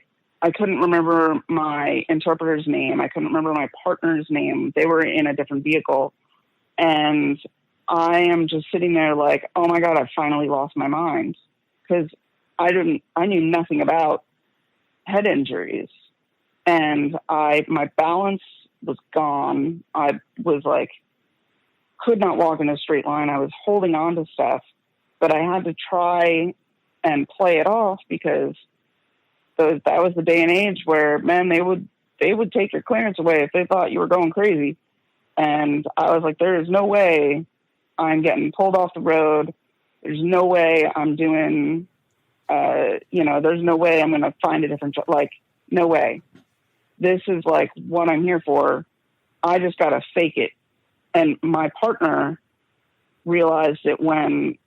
couldn't remember my interpreter's name. I couldn't remember my partner's name. They were in a different vehicle, and I am just sitting there like, oh my God, I finally lost my mind, because I knew nothing about head injuries, and my balance was gone. I was could not walk in a straight line. I was holding on to stuff, but I had to try and play it off, because that was the day and age where, man, they would take your clearance away if they thought you were going crazy. And I was like, there is no way I'm getting pulled off the road. There's no way I'm doing, there's no way I'm going to find a different job. No way. This is what I'm here for. I just got to fake it. And my partner realized it when,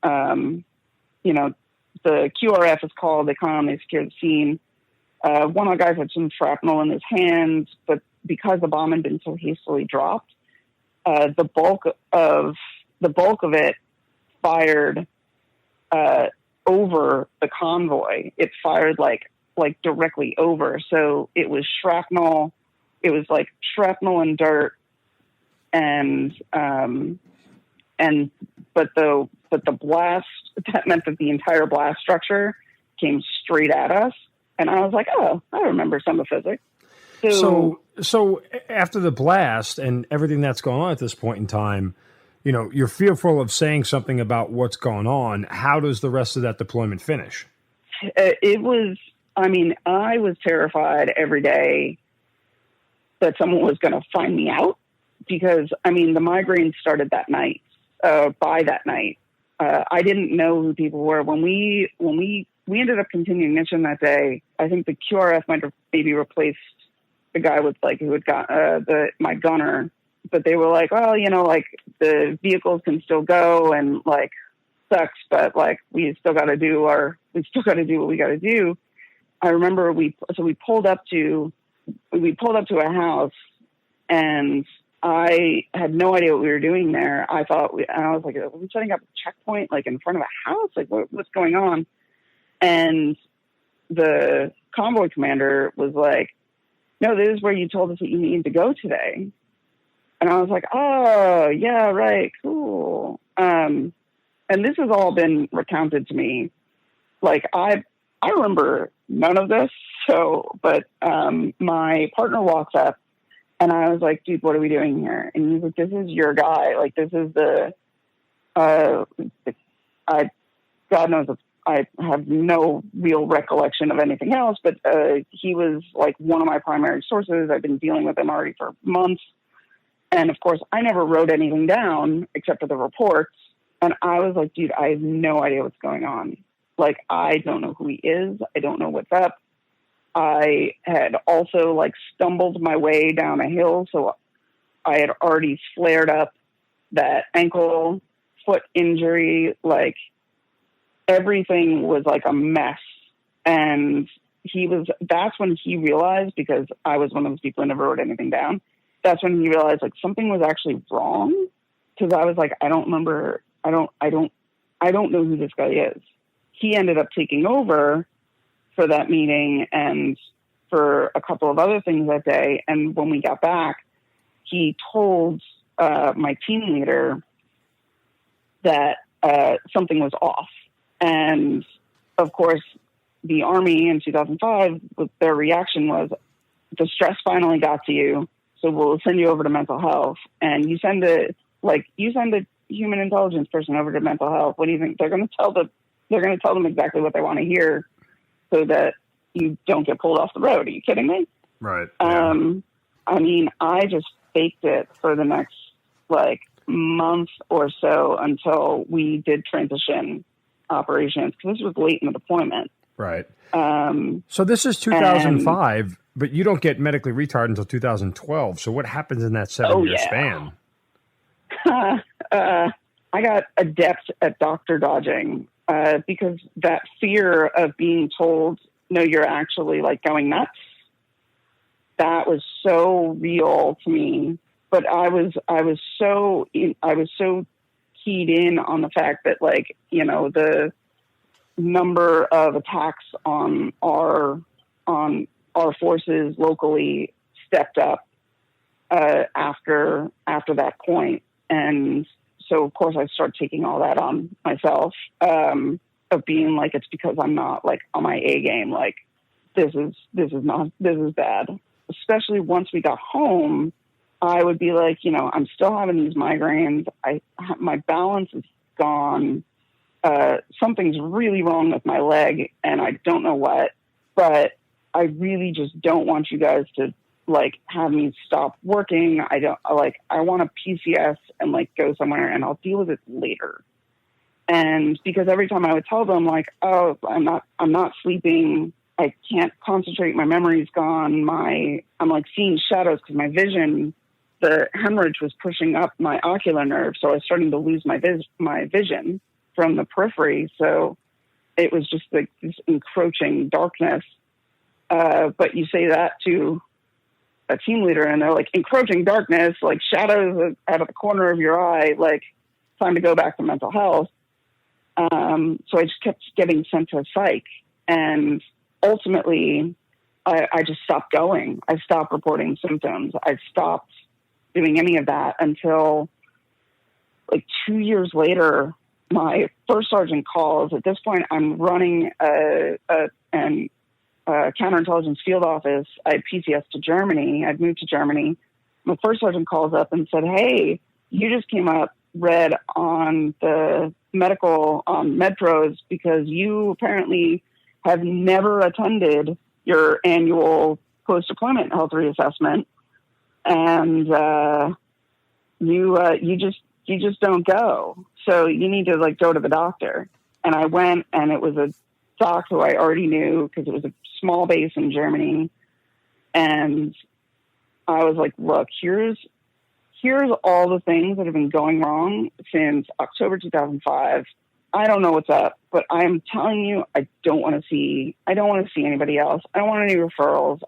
the QRF is called. They come, they secure the scene. One of the guys had some shrapnel in his hands, but because the bomb had been so hastily dropped, the bulk of it fired over the convoy. It fired like directly over. So it was shrapnel. It was shrapnel and dirt, but the blast, that meant that the entire blast structure came straight at us. And I was like, oh, I remember some of physics. So after the blast and everything that's going on at this point in time, you're fearful of saying something about what's going on. How does the rest of that deployment finish? I was terrified every day that someone was going to find me out, because, the migraine started that night. By that night, I didn't know who people were. When we we ended up continuing mission that day. I think the QRF might have maybe replaced the guy with like who had got my gunner, but they were like, well, you know, like the vehicles can still go and like sucks, but like we still got to do what we got to do. I remember we pulled up to a house, and I had no idea what we were doing there. I was like, are we setting up a checkpoint like in front of a house? Like what's going on? And the convoy commander was like, no, this is where you told us that you needed to go today. And I was like, oh yeah, right. Cool. And this has all been recounted to me. Like I remember none of this. But my partner walks up, and I was like, dude, what are we doing here? And he's like, this is your guy. Like, this is God knows if I have no real recollection of anything else, but he was like one of my primary sources. I've been dealing with him already for months. And of course, I never wrote anything down except for the reports. And I was like, dude, I have no idea what's going on. Like, I don't know who he is. I don't know what's up. I had also like stumbled my way down a hill. So I had already flared up that ankle, foot injury, everything was like a mess. And that's when he realized, because I was one of those people who never wrote anything down. That's when he realized like something was actually wrong. Cause I was like, I don't remember. I don't know who this guy is. He ended up taking over for that meeting and for a couple of other things that day. And when we got back, he told my team leader that something was off. And of course, the Army in 2005, their reaction was, the stress finally got to you, so we'll send you over to mental health. And you send a human intelligence person over to mental health. What do you think? They're going to tell them exactly what they want to hear, so that you don't get pulled off the road. Are you kidding me? Right. Yeah. I mean, I just faked it for the next month or so until we did transition operations, because this was late in the deployment. Right. So this is 2005, but you don't get medically retarded until 2012. So what happens in that 7-year span? I got adept at doctor dodging. Because that fear of being told, no, you're actually going nuts, that was so real to me. But I was so keyed in on the fact that the number of attacks on our forces locally stepped up after that point. And so of course I started taking all that on myself, of being it's because I'm not on my A game. This is bad. Especially once we got home, I would be I'm still having these migraines. My balance is gone. Something's really wrong with my leg, and I don't know what, but I really just don't want you guys to have me stop working. I want a PCS and go somewhere, and I'll deal with it later. And because every time I would tell them oh, I'm not sleeping, I can't concentrate, my memory's gone, I'm seeing shadows because my vision, the hemorrhage was pushing up my ocular nerve, so I was starting to lose my vision from the periphery. So it was just this encroaching darkness. But you say that to a team leader and they're encroaching darkness, shadows out of the corner of your eye, time to go back to mental health. So I just kept getting sent to psych, and ultimately I just stopped going. I stopped reporting symptoms. I stopped doing any of that until 2 years later, my first sergeant calls. At this point, I'm running a counterintelligence field office. I had PCS to Germany. I'd moved to Germany. My first sergeant calls up and said, hey, you just came up red on the medical MedPros because you apparently have never attended your annual post-deployment health reassessment, and you just don't go. So you need to go to the doctor. And I went, and it was a doc who I already knew because it was a small base in Germany. And I was like, look, here's all the things that have been going wrong since October 2005. I don't know what's up, but I'm telling you, I don't want to see anybody else. I don't want any referrals.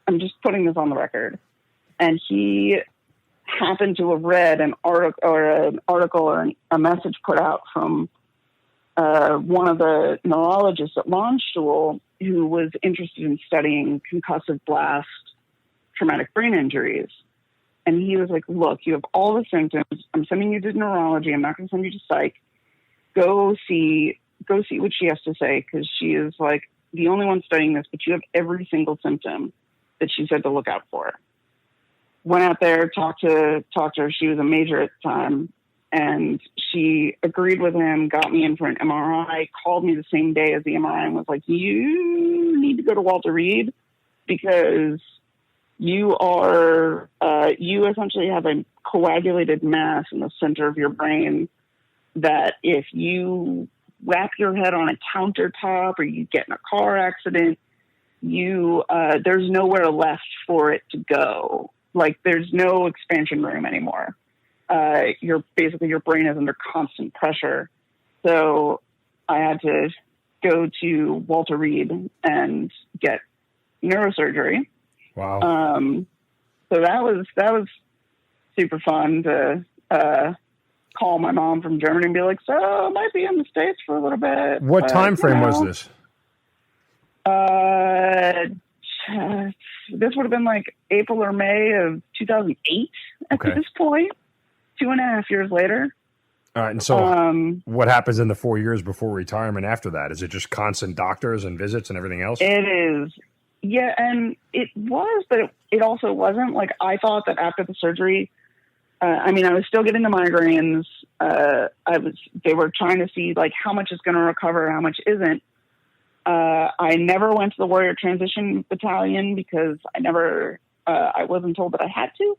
I'm just putting this on the record. And he happened to have read an article or a message put out from one of the neurologists at Landstuhl who was interested in studying concussive blast traumatic brain injuries. And he was like, look, you have all the symptoms. I'm sending you to neurology. I'm not going to send you to psych. Go see what she has to say, because she is like the only one studying this, but you have every single symptom that she said to look out for. Went out there, talked to her. She was a major at the time, and she agreed with him, got me in for an MRI, called me the same day as the MRI and was like, you need to go to Walter Reed because you essentially have a coagulated mass in the center of your brain that if you whap your head on a countertop or you get in a car accident, there's nowhere left for it to go. Like, there's no expansion room anymore. Your brain is under constant pressure. So I had to go to Walter Reed and get neurosurgery. Wow. So that was super fun to call my mom from Germany and be like, so I might be in the States for a little bit. What time frame was this? This would have been like April or May of 2008 at this point, 2.5 years later. All right. And so what happens in the 4 years before retirement after that? Is it just constant doctors and visits and everything else? It is. Yeah. And it was, but it also wasn't. Like, I thought that after the surgery, I was still getting the migraines. They were trying to see like how much is going to recover, how much isn't. I never went to the Warrior Transition Battalion because I wasn't told that I had to.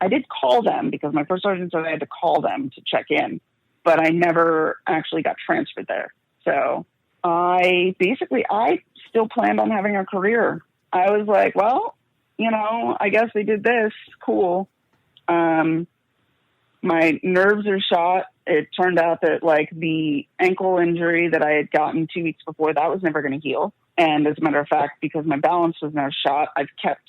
I did call them because my first sergeant said I had to call them to check in, but I never actually got transferred there. So I still planned on having a career. I was like, well, I guess they did this. Cool. My nerves are shot. It turned out that like the ankle injury that I had gotten 2 weeks before, that was never going to heal. And as a matter of fact, because my balance was now shot, I've kept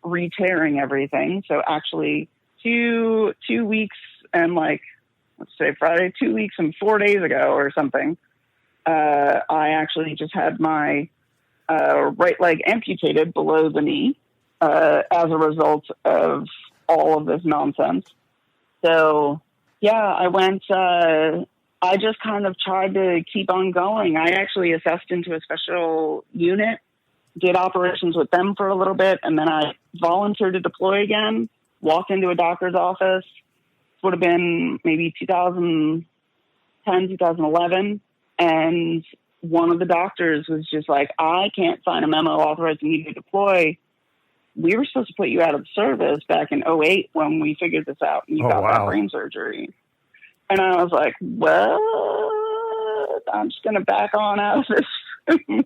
re-tearing everything. So actually 2 weeks and like, let's say Friday, 2 weeks and 4 days ago or something, I actually just had my right leg amputated below the knee as a result of all of this nonsense. So yeah, I just kind of tried to keep on going. I actually assessed into a special unit, did operations with them for a little bit, and then I volunteered to deploy again, walked into a doctor's office. This would have been maybe 2010, 2011. And one of the doctors was just like, I can't sign a memo authorizing you to deploy. We were supposed to put you out of service back in 2008 when we figured this out and you got that brain surgery. And I was like, well, I'm just going to back on out of this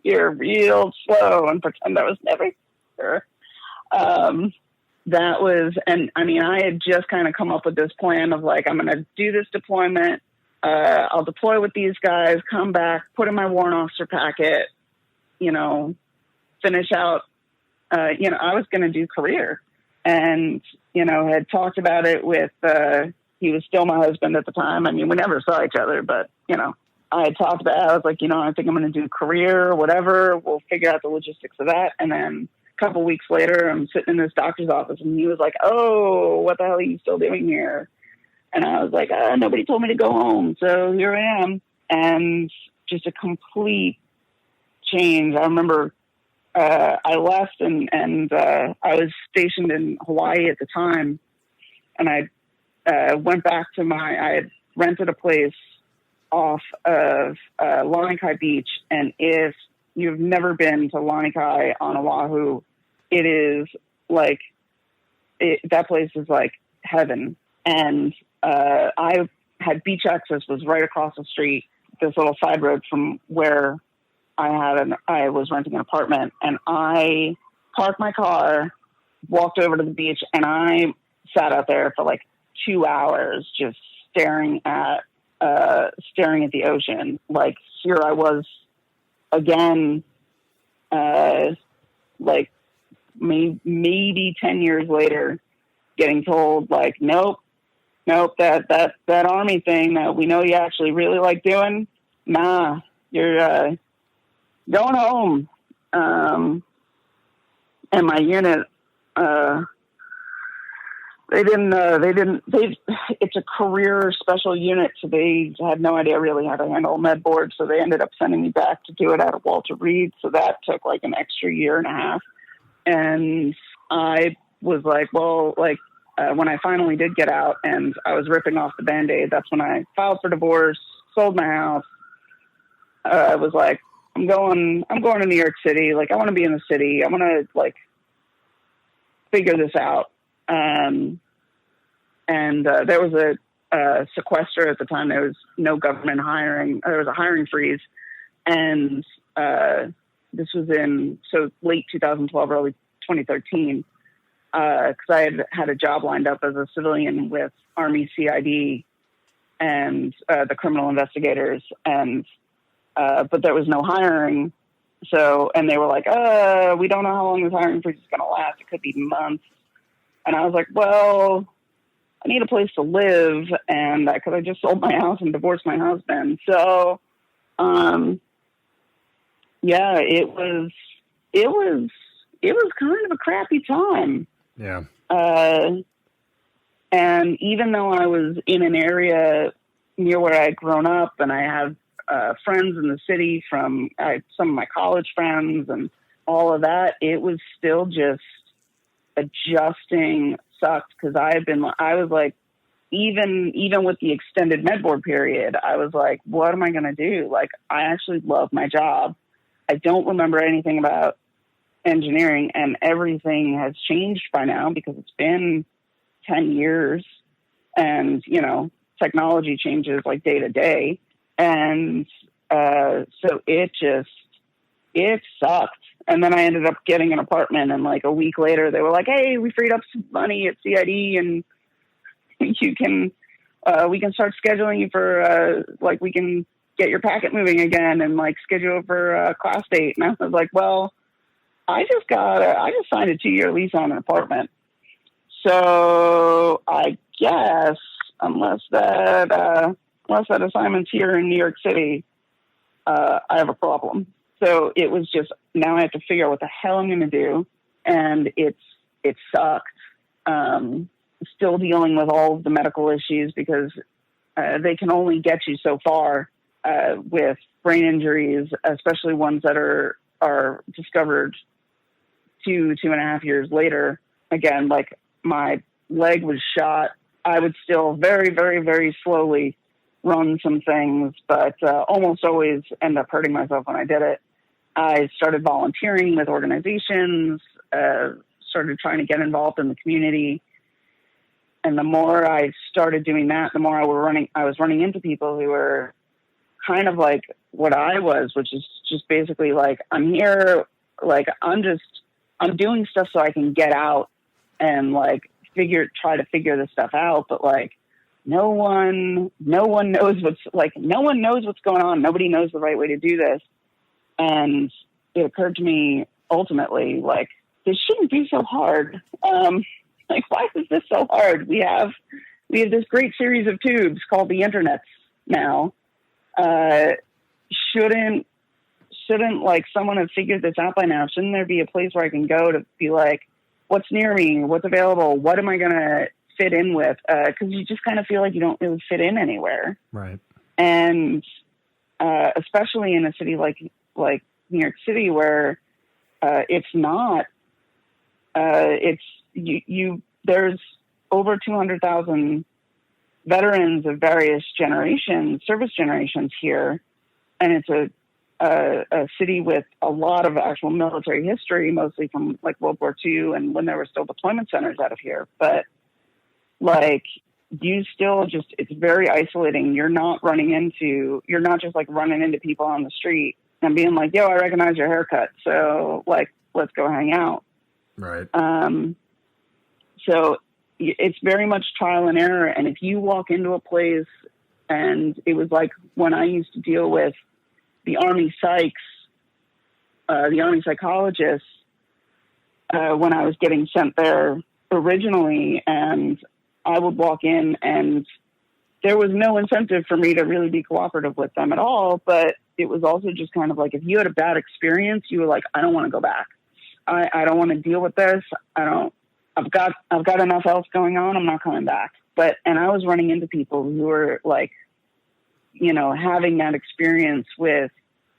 here real slow and pretend I was never here. I had just kind of come up with this plan of like, I'm going to do this deployment. I'll deploy with these guys, come back, put in my warrant officer packet, finish out. I was going to do career and, had talked about it with, he was still my husband at the time. I mean, we never saw each other, but, I had talked about it. I was like, I think I'm going to do career, whatever. We'll figure out the logistics of that. And then a couple weeks later, I'm sitting in this doctor's office and he was like, oh, what the hell are you still doing here? And I was like, nobody told me to go home. So here I am. And just a complete change. I remember I left and I was stationed in Hawaii at the time. And I went back to I had rented a place off of Lanikai Beach. And if you've never been to Lanikai on Oahu, it is like, that place is like heaven. And I had beach access, was right across the street this little side road from where I was renting an apartment, and I parked my car, walked over to the beach, and I sat out there for like 2 hours just staring at the ocean. Like, here I was again, like maybe 10 years later, getting told like, nope, that Army thing that we know you actually really like doing, nah, you're going home. And my unit, it's a career special unit, so they had no idea really how to handle med board, so they ended up sending me back to do it out of Walter Reed, so that took like an extra year and a half. And I was like, well, like, when I finally did get out and I was ripping off the Band-Aid, that's when I filed for divorce, sold my house. I was like, I'm going to New York City. Like, I want to be in the city. I want to like figure this out. And there was a sequester at the time. There was no government hiring. There was a hiring freeze. And this was in late 2012, early 2013, because I had a job lined up as a civilian with Army CID and the criminal investigators, and but there was no hiring. So, and they were like, we don't know how long this hiring freeze is going to last. It could be months. And I was like, well, I need a place to live, and because I just sold my house and divorced my husband. So, yeah, it was kind of a crappy time. Yeah. And even though I was in an area near where I'd grown up, and I had friends in the city from some of my college friends and all of that, it was still just adjusting sucked, because I was like, even with the extended med board period, I was like, what am I going to do? Like, I actually love my job. I don't remember anything about engineering, and everything has changed by now because it's been 10 years, and, you know, technology changes like day to day. And so it sucked. And then I ended up getting an apartment, and like a week later they were like, hey, we freed up some money at CID, and you can, we can start scheduling you for, like, we can get your packet moving again and like schedule for a class date. And I was like, well, I just signed a 2-year lease on an apartment. So I guess unless that assignment's here in New York City, I have a problem. So it was just, now I have to figure out what the hell I'm going to do. And it sucked. Still dealing with all of the medical issues, because they can only get you so far with brain injuries, especially ones that are discovered 2.5 years later. Again, like, my leg was shot. I would still very, very, very slowly run some things, but almost always end up hurting myself when I did it. I started volunteering with organizations, started trying to get involved in the community. And the more I started doing that, the more I was running into people who were kind of like what I was, which is just basically like, I'm here, like, I'm doing stuff so I can get out and like try to figure this stuff out. But like, no one knows what's going on. Nobody knows the right way to do this. And it occurred to me ultimately, like, this shouldn't be so hard. Like, why is this so hard? We have this great series of tubes called the internets now. Shouldn't like someone have figured this out by now? Shouldn't there be a place where I can go to be like, what's near me? What's available? What am I going to fit in with? Cause you just kind of feel like you don't really fit in anywhere. Right. And, especially in a city like New York City, where, it's not, there's over 200,000 veterans of various generations, service generations here. And it's a city with a lot of actual military history, mostly from like World War II and when there were still deployment centers out of here. But like, you still just, it's very isolating. You're not just like running into people on the street and being like, yo, I recognize your haircut. So like, let's go hang out. Right. So it's very much trial and error. And if you walk into a place, and it was like when I used to deal with the Army psychs, the Army psychologists, when I was getting sent there originally, and I would walk in and there was no incentive for me to really be cooperative with them at all. But it was also just kind of like, if you had a bad experience, you were like, I don't want to go back. I don't want to deal with this. I've got enough else going on. I'm not coming back. And I was running into people who were like, you know, having that experience with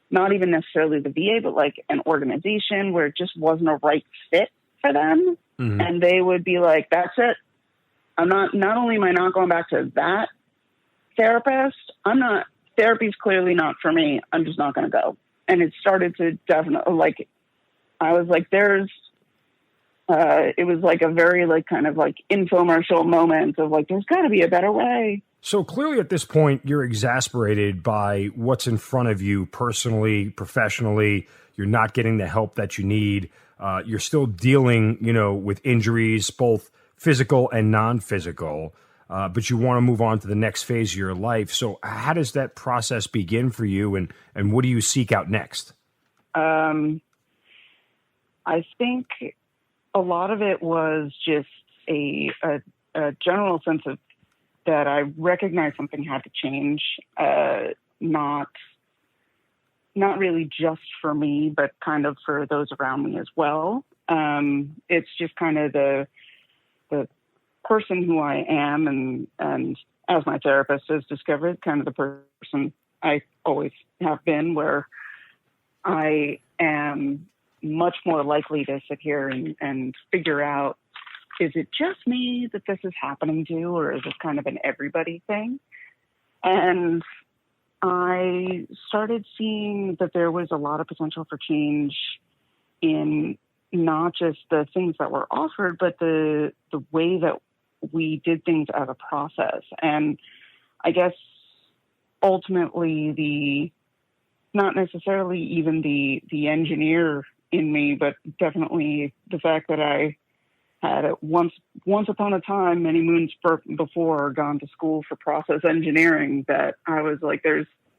not even necessarily the VA, but like an organization where it just wasn't a right fit for them. Mm-hmm. And they would be like, that's it. Not only am I not going back to that therapist, therapy's clearly not for me. I'm just not going to go. And it started to definitely, like, I was like, it was like a very like kind of like infomercial moment of like, there's got to be a better way. So clearly at this point, you're exasperated by what's in front of you personally, professionally. You're not getting the help that you need. You're still dealing, you know, with injuries, both physical and non-physical, but you want to move on to the next phase of your life. So how does that process begin for you, and what do you seek out next? I think a lot of it was just a general sense of that I recognized something had to change, not really just for me, but kind of for those around me as well. It's just kind of the person who I am, and as my therapist has discovered, kind of the person I always have been, where I am much more likely to sit here and figure out, is it just me that this is happening to, or is this kind of an everybody thing? And I started seeing that there was a lot of potential for change in not just the things that were offered, but the way that we did things as a process. And I guess ultimately not necessarily even the engineer in me, but definitely the fact that I had once upon a time, many moons before, gone to school for process engineering, that I was like,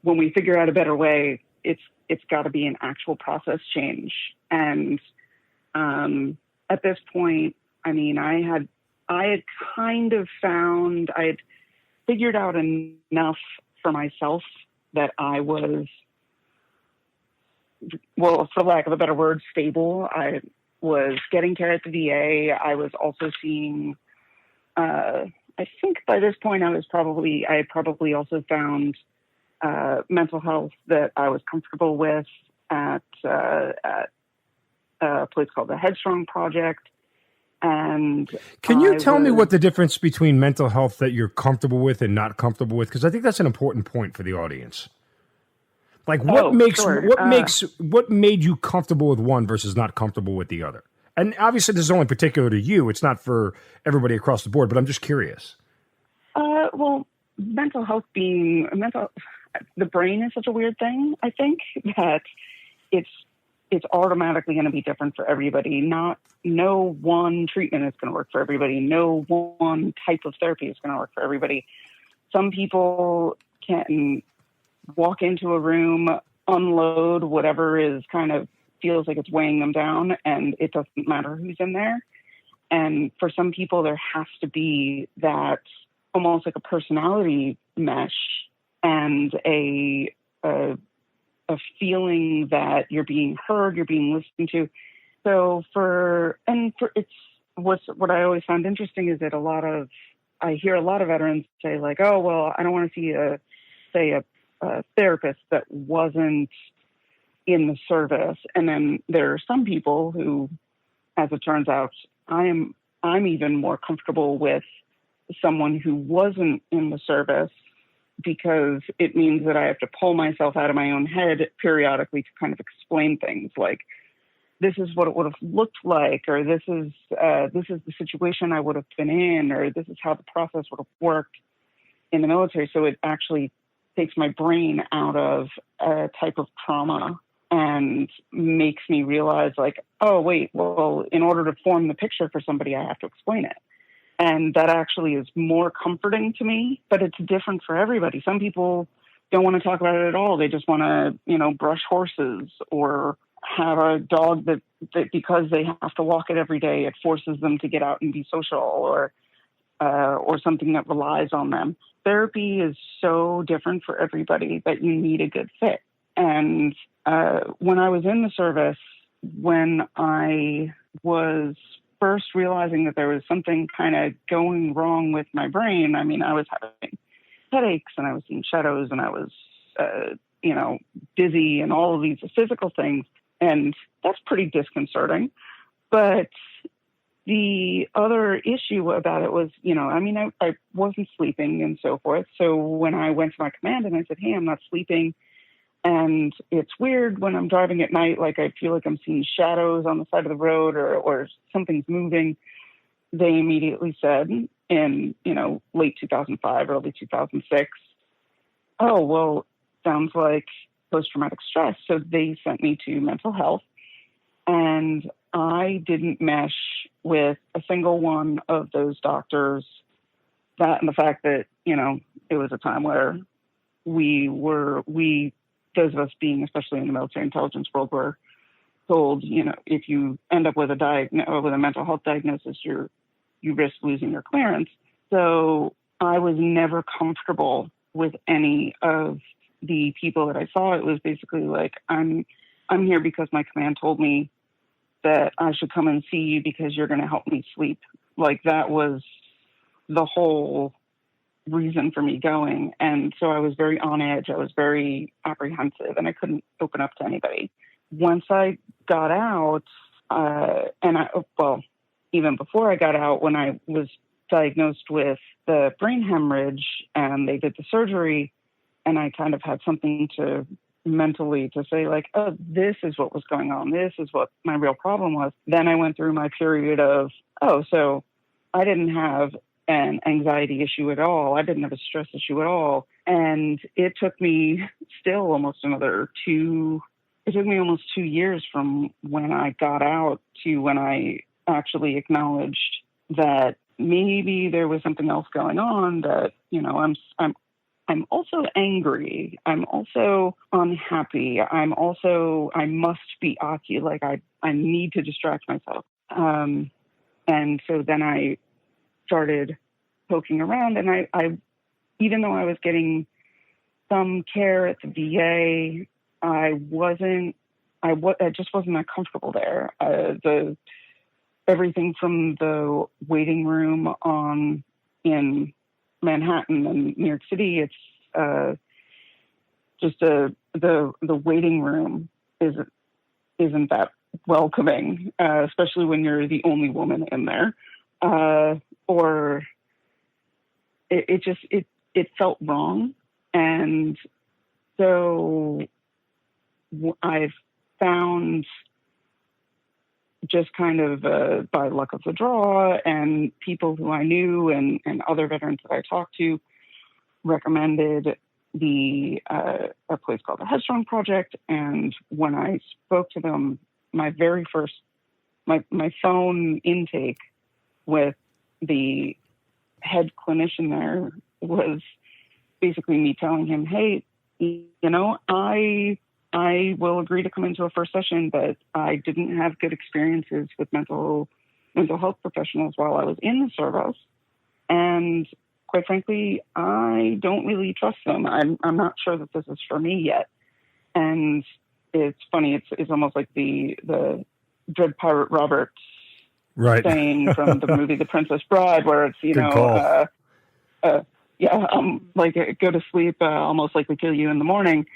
when we figure out a better way, it's got to be an actual process change. And at this point, I mean, I had kind of found, I had figured out enough for myself that I was, well, for lack of a better word, stable. I was getting care at the VA. I was also seeing, I think by this point I had probably also found mental health that I was comfortable with at a place called the Headstrong Project. And can you tell me what the difference between mental health that you're comfortable with and not comfortable with? Because I think that's an important point for the audience. Like what made you comfortable with one versus not comfortable with the other? And obviously this is only particular to you. It's not for everybody across the board, but I'm just curious. Well, the brain is such a weird thing, I think, that it's automatically going to be different for everybody. No one treatment is going to work for everybody. No one type of therapy is going to work for everybody. Some people can walk into a room, unload whatever is kind of feels like it's weighing them down, and it doesn't matter who's in there. And for some people, there has to be that almost like a personality mesh and a feeling that you're being heard, you're being listened to. So what I always found interesting is that I hear a lot of veterans say like, oh, well, I don't want to see a therapist that wasn't in the service. And then there are some people who, as it turns out, I'm even more comfortable with someone who wasn't in the service, because it means that I have to pull myself out of my own head periodically to kind of explain things. Like this is what it would have looked like, or this is the situation I would have been in, or this is how the process would have worked in the military. So it actually takes my brain out of a type of trauma and makes me realize, like, oh, wait, well, in order to form the picture for somebody, I have to explain it. And that actually is more comforting to me, but it's different for everybody. Some people don't want to talk about it at all. They just want to, brush horses, or have a dog that because they have to walk it every day, it forces them to get out and be social, or something that relies on them. Therapy is so different for everybody that you need a good fit. And when I was in the service, when I was first realizing that there was something kind of going wrong with my brain, I mean, I was having headaches, and I was seeing shadows, and I was, dizzy, and all of these physical things. And that's pretty disconcerting. But the other issue about it was, I wasn't sleeping and so forth. So when I went to my command and I said, hey, I'm not sleeping, and it's weird when I'm driving at night, like I feel like I'm seeing shadows on the side of the road, or something's moving, they immediately said in, late 2005, early 2006, oh, well, sounds like post-traumatic stress. So they sent me to mental health, and I didn't mesh with a single one of those doctors. That, and the fact that, it was a time where those of us being, especially in the military intelligence world, were told, if you end up with with a mental health diagnosis, you risk losing your clearance. So I was never comfortable with any of the people that I saw. It was basically like, I'm here because my command told me that I should come and see you because you're going to help me sleep. Like, that was the whole reason for me going. And so I was very on edge. I was very apprehensive, and I couldn't open up to anybody. Once I got out, even before I got out, when I was diagnosed with the brain hemorrhage and they did the surgery, and I kind of had something to mentally to say, like, oh, this is what was going on. This is what my real problem was. Then I went through my period of, so I didn't have an anxiety issue at all. I didn't have a stress issue at all. And it took me still almost 2 years from when I got out to when I actually acknowledged that maybe there was something else going on, that, I'm also angry. I'm also unhappy. I must be like I need to distract myself. And so then I started poking around, and I even though I was getting some care at the VA, I just wasn't that comfortable there. Everything from the waiting room in Manhattan and New York City, it's just the waiting room isn't that welcoming, especially when you're the only woman in there, or it felt wrong. And so I've found, just kind of by luck of the draw, and people who I knew and other veterans that I talked to recommended a place called the Headstrong Project. And when I spoke to them, my very first, my phone intake with the head clinician there was basically me telling him, hey, I will agree to come into a first session, but I didn't have good experiences with mental health professionals while I was in the service. And quite frankly, I don't really trust them. I'm not sure that this is for me yet. And it's funny. It's almost like the Dread Pirate Roberts saying from the movie The Princess Bride, where it's, like, go to sleep, I'll most likely kill you in the morning.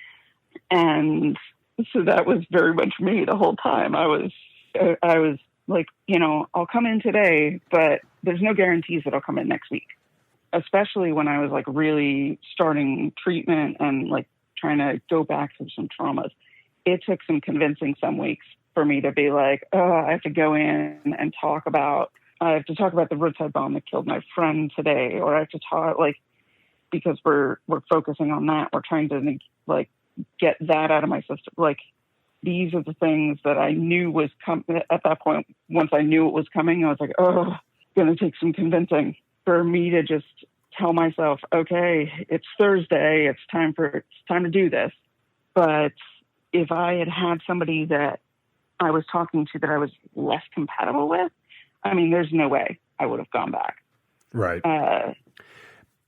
And so that was very much me the whole time. I was like, I'll come in today, but there's no guarantees that I'll come in next week, especially when I was like really starting treatment and like trying to go back through some traumas. It took some convincing some weeks, for me to be like, oh, I have to go in and talk about the roadside bomb that killed my friend today, or I have to talk, like, because we're focusing on that. We're trying to like get that out of my system. Like, these are the things that I knew was coming at that point. Once I knew it was coming, I was like, oh, it's going to take some convincing for me to just tell myself, okay, it's Thursday. It's time to do this. But if I had somebody that I was talking to that I was less compatible with, I mean, there's no way I would have gone back. Right.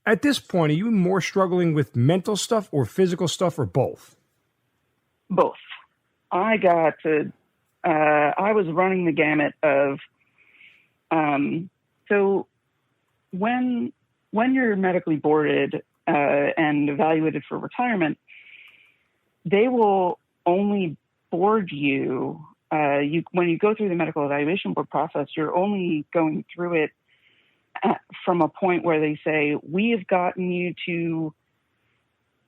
At this point, are you more struggling with mental stuff or physical stuff, or both? Both. I was running the gamut of, so when you're medically boarded and evaluated for retirement, they will only board you, when you go through the medical evaluation board process, you're only going through it from a point where they say, we have gotten you to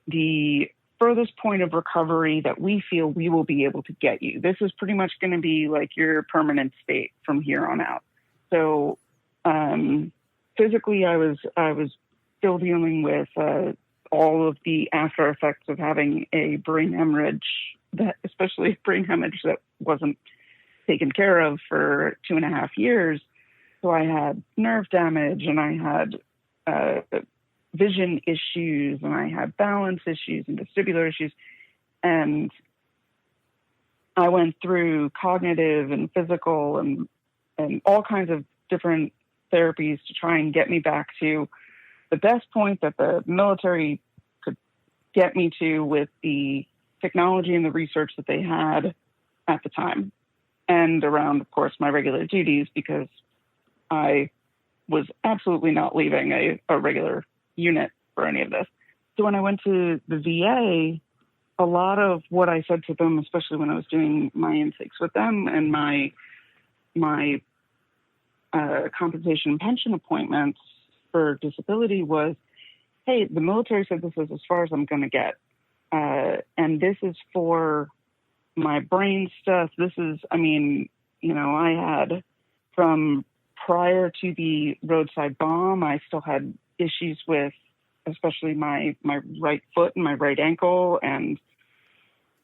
the furthest point of recovery that we feel we will be able to get you. This is pretty much going to be like your permanent state from here on out. So physically, I was still dealing with all of the after effects of having a brain hemorrhage, especially a brain hemorrhage that wasn't taken care of for 2.5 years. So I had nerve damage, and I had vision issues, and I had balance issues and vestibular issues. And I went through cognitive and physical and all kinds of different therapies to try and get me back to the best point that the military could get me to with the technology and the research that they had at the time, and around, of course, my regular duties, because I was absolutely not leaving a regular unit for any of this. So when I went to the VA, a lot of what I said to them, especially when I was doing my intakes with them and my compensation and pension appointments for disability, was, hey, the military said this is as far as I'm going to get. And this is for my brain stuff. This is, I mean, I had, from prior to the roadside bomb, I still had issues with, especially my right foot and my right ankle, and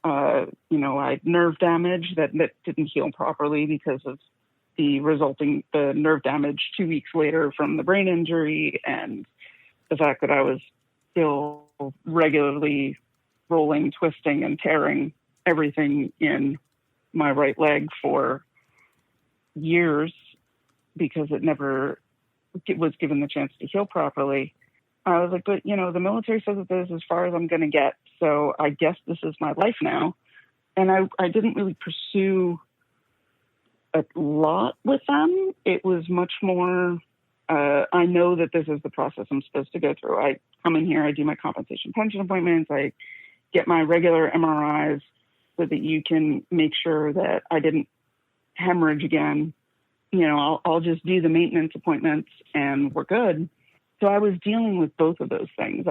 I had nerve damage that didn't heal properly because of the nerve damage 2 weeks later from the brain injury, and the fact that I was still regularly rolling, twisting, and tearing everything in my right leg for years because it never was given the chance to heal properly. I was like, but, the military says that this is as far as I'm going to get, so I guess this is my life now. And I didn't really pursue a lot with them. It was much more, I know that this is the process I'm supposed to go through. I come in here, I do my compensation pension appointments, I get my regular MRIs so that you can make sure that I didn't hemorrhage again. I'll just do the maintenance appointments and we're good. So I was dealing with both of those things.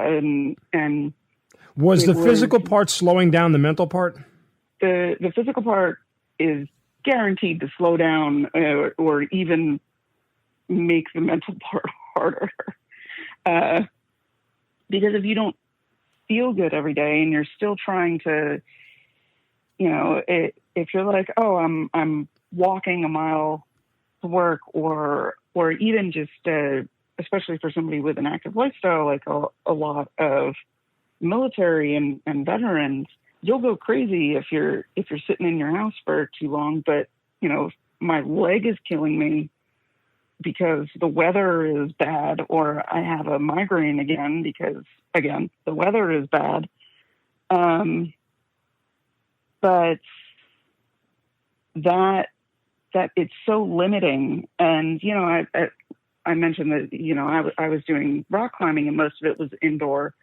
And was the physical part slowing down the mental part? The physical part is guaranteed to slow down or even make the mental part harder. Because if you don't feel good every day and you're still trying to, if you're like, oh, I'm walking a mile to work, or even just, especially for somebody with an active lifestyle, like a lot of military and veterans, you'll go crazy if you're sitting in your house for too long. But, my leg is killing me because the weather is bad, or I have a migraine again because, again, the weather is bad. But that it's so limiting. And, I mentioned that, I was doing rock climbing, and most of it was indoor,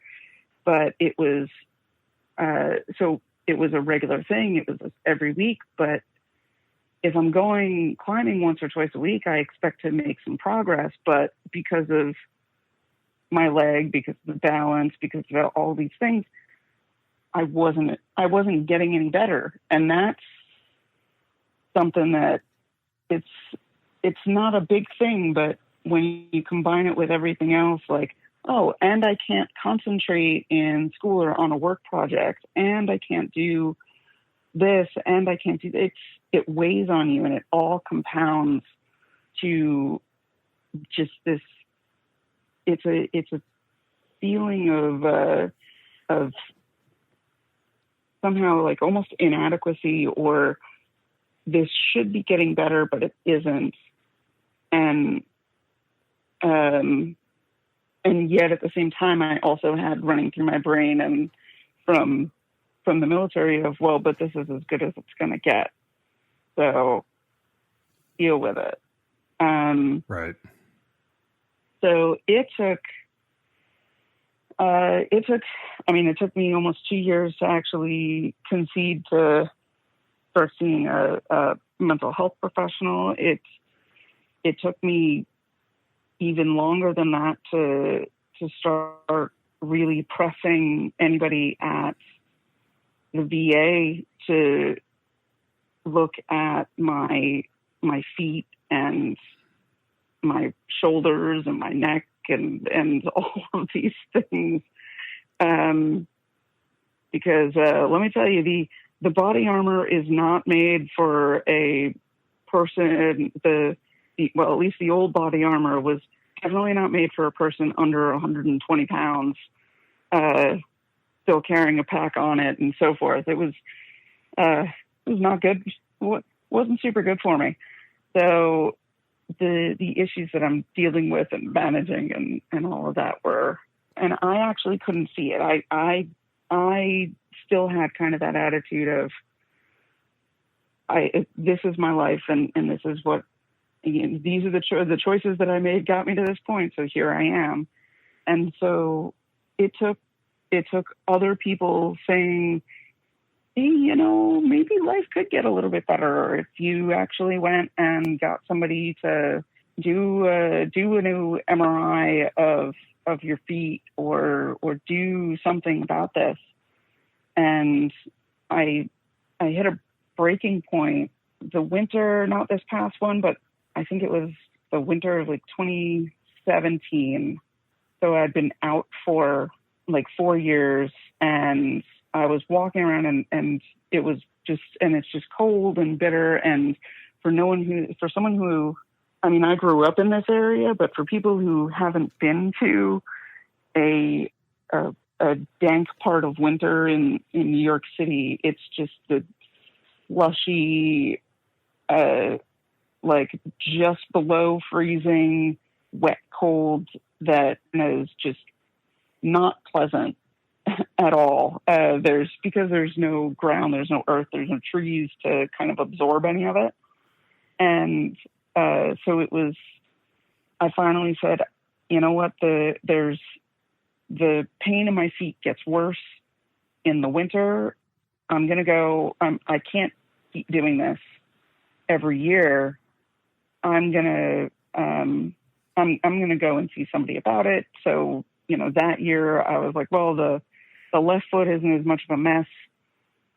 but it was, so it was a regular thing. It was every week. But if I'm going climbing once or twice a week, I expect to make some progress. But because of my leg, because of the balance, because of all these things, I wasn't getting any better. And something that it's not a big thing, but when you combine it with everything else, like, oh, and I can't concentrate in school or on a work project, and I can't do this, and I can't do this, it weighs on you, and it all compounds to just this. It's a feeling of somehow like almost inadequacy, or this should be getting better, but it isn't. And yet at the same time, I also had running through my brain and from the military of, well, but this is as good as it's going to get. So deal with it. Right. So it took me almost 2 years to actually concede to start seeing a mental health professional. It took me even longer than that to start really pressing anybody at the VA to look at my feet and my shoulders and my neck and all of these things. Because let me tell you, the body armor is not made for a person. Well, at least the old body armor was definitely not made for a person under 120 pounds, still carrying a pack on it and so forth. It was not good. Wasn't super good for me. So the issues that I'm dealing with and managing and all of that were, and I actually couldn't see it. I still had kind of that attitude of, this is my life, and this is what, these are the choices that I made got me to this point. So here I am. And so it took other people saying, hey, maybe life could get a little bit better if you actually went and got somebody to do a new MRI of your feet or do something about this. And I hit a breaking point the winter, not this past one, but I think it was the winter of like 2017. So I'd been out for like 4 years, and I was walking around and it was just, and it's just cold and bitter. And for someone who, I mean, I grew up in this area, but for people who haven't been to a dank part of winter in New York City, it's just the slushy, like just below freezing, wet cold that is just not pleasant at all. Because there's no ground, there's no earth, there's no trees to kind of absorb any of it. And so it was, I finally said, you know what, the pain in my feet gets worse in the winter. I'm going to go, I can't keep doing this every year. I'm going to go and see somebody about it. So, that year I was like, well, the left foot isn't as much of a mess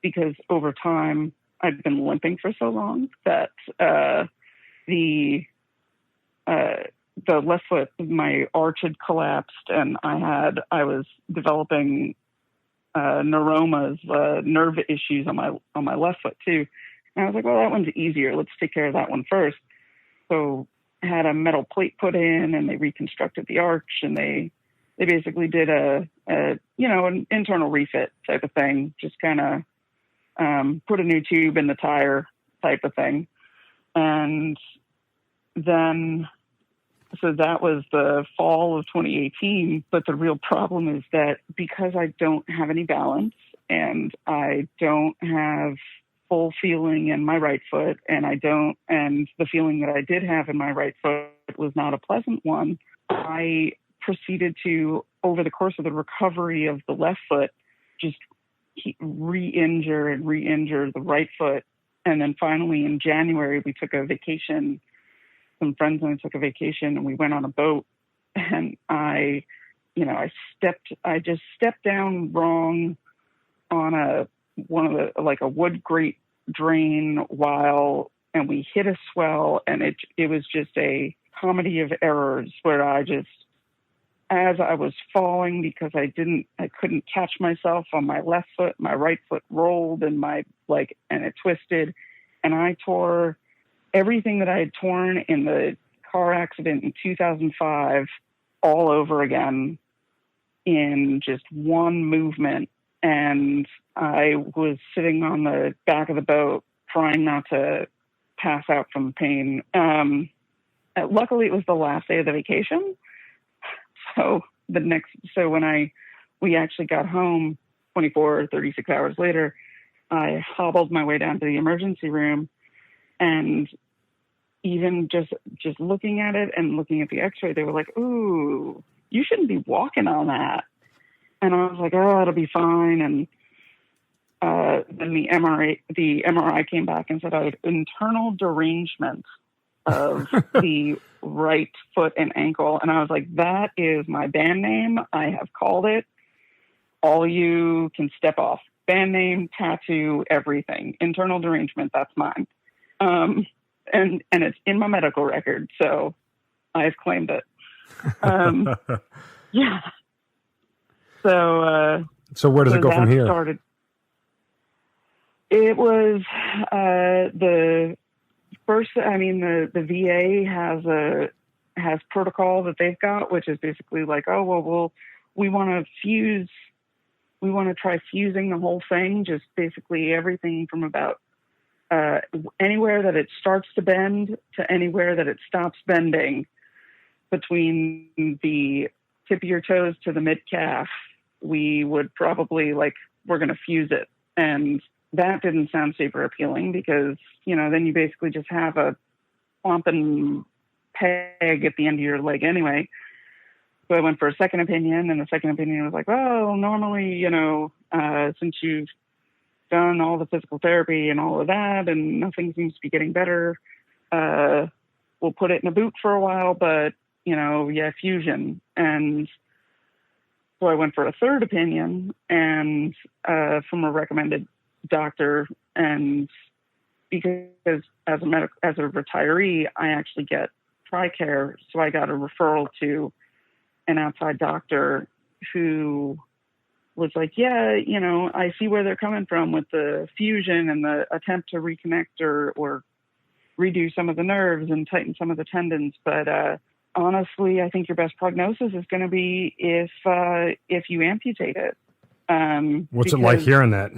because over time I've been limping for so long that, the left foot, my arch had collapsed, and I was developing neuromas, nerve issues on my left foot too. And I was like, well, that one's easier. Let's take care of that one first. So I had a metal plate put in, and they reconstructed the arch, and they basically did an internal refit type of thing, just kind of put a new tube in the tire type of thing. And then, so that was the fall of 2018. But the real problem is that because I don't have any balance and I don't have full feeling in my right foot, and the feeling that I did have in my right foot was not a pleasant one, I proceeded to, over the course of the recovery of the left foot, just re-injure the right foot. And then finally in January, we took a vacation. Some friends and I took a vacation, and we went on a boat, and I just stepped down wrong on a wood grate drain and we hit a swell, and it was just a comedy of errors where I just, as I was falling because I couldn't catch myself on my left foot, my right foot rolled and and it twisted, and I tore everything that I had torn in the car accident in 2005 all over again in just one movement. And I was sitting on the back of the boat trying not to pass out from pain. Luckily it was the last day of the vacation. So when we actually got home 24 or 36 hours later, I hobbled my way down to the emergency room, and even just looking at it and looking at the x-ray, they were like, "Ooh, you shouldn't be walking on that." And I was like, "Oh, it'll be fine." And then the MRI came back and said I had internal derangement of the right foot and ankle. And I was like, that is my band name. I have called it. All you can step off. Band name, tattoo, everything. Internal derangement, that's mine. And it's in my medical record, so I've claimed it. Yeah. So where does it go from here? It was the first. I mean, the VA has protocol that they've got, which is basically like, oh well, we want to try fusing the whole thing, just basically everything from about anywhere that it starts to bend to anywhere that it stops bending, between the tip of your toes to the mid calf. We would probably we're going to fuse it. And that didn't sound super appealing because, then you basically just have a flopping peg at the end of your leg anyway. So I went for a second opinion, and the second opinion was like, well, normally, since you've done all the physical therapy and all of that and nothing seems to be getting better, we'll put it in a boot for a while, but, fusion. And so I went for a third opinion and from a recommended doctor, and because as a retiree, I actually get TRICARE, so I got a referral to an outside doctor who was like, yeah, I see where they're coming from with the fusion and the attempt to reconnect or redo some of the nerves and tighten some of the tendons, but honestly, I think your best prognosis is going to be if you amputate it. What's it like hearing that?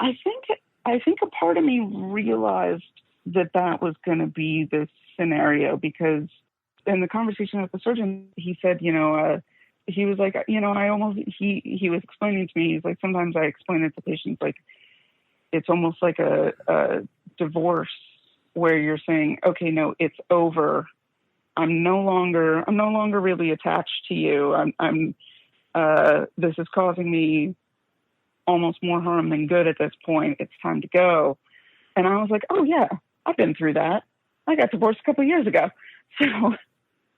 I think a part of me realized that was going to be the scenario, because in the conversation with the surgeon, he said, he was like, he was explaining to me, he's like, sometimes I explain it to patients like it's almost like a divorce where you're saying, okay, no, it's over. I'm no longer really attached to you. This is causing me almost more harm than good at this point. It's time to go. And I was like, oh yeah, I've been through that. I got divorced a couple of years ago, so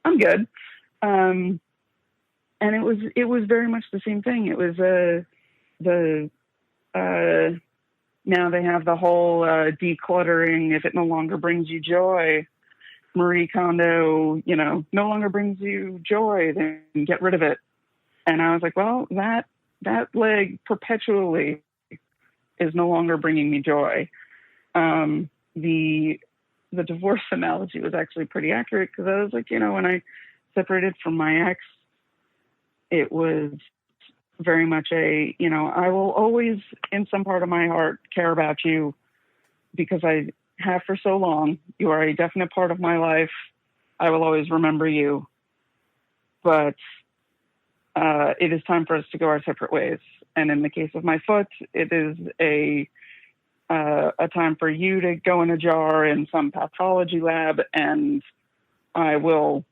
I'm good. And it was very much the same thing. It was now they have the whole decluttering. If it no longer brings you joy, Marie Kondo, no longer brings you joy, then get rid of it. And I was like, well, that leg perpetually is no longer bringing me joy. The divorce analogy was actually pretty accurate, because I was like, when I separated from my ex, it was very much I will always, in some part of my heart, care about you because I have for so long. You are a definite part of my life. I will always remember you. But it is time for us to go our separate ways. And in the case of my foot, it is a time for you to go in a jar in some pathology lab, and I will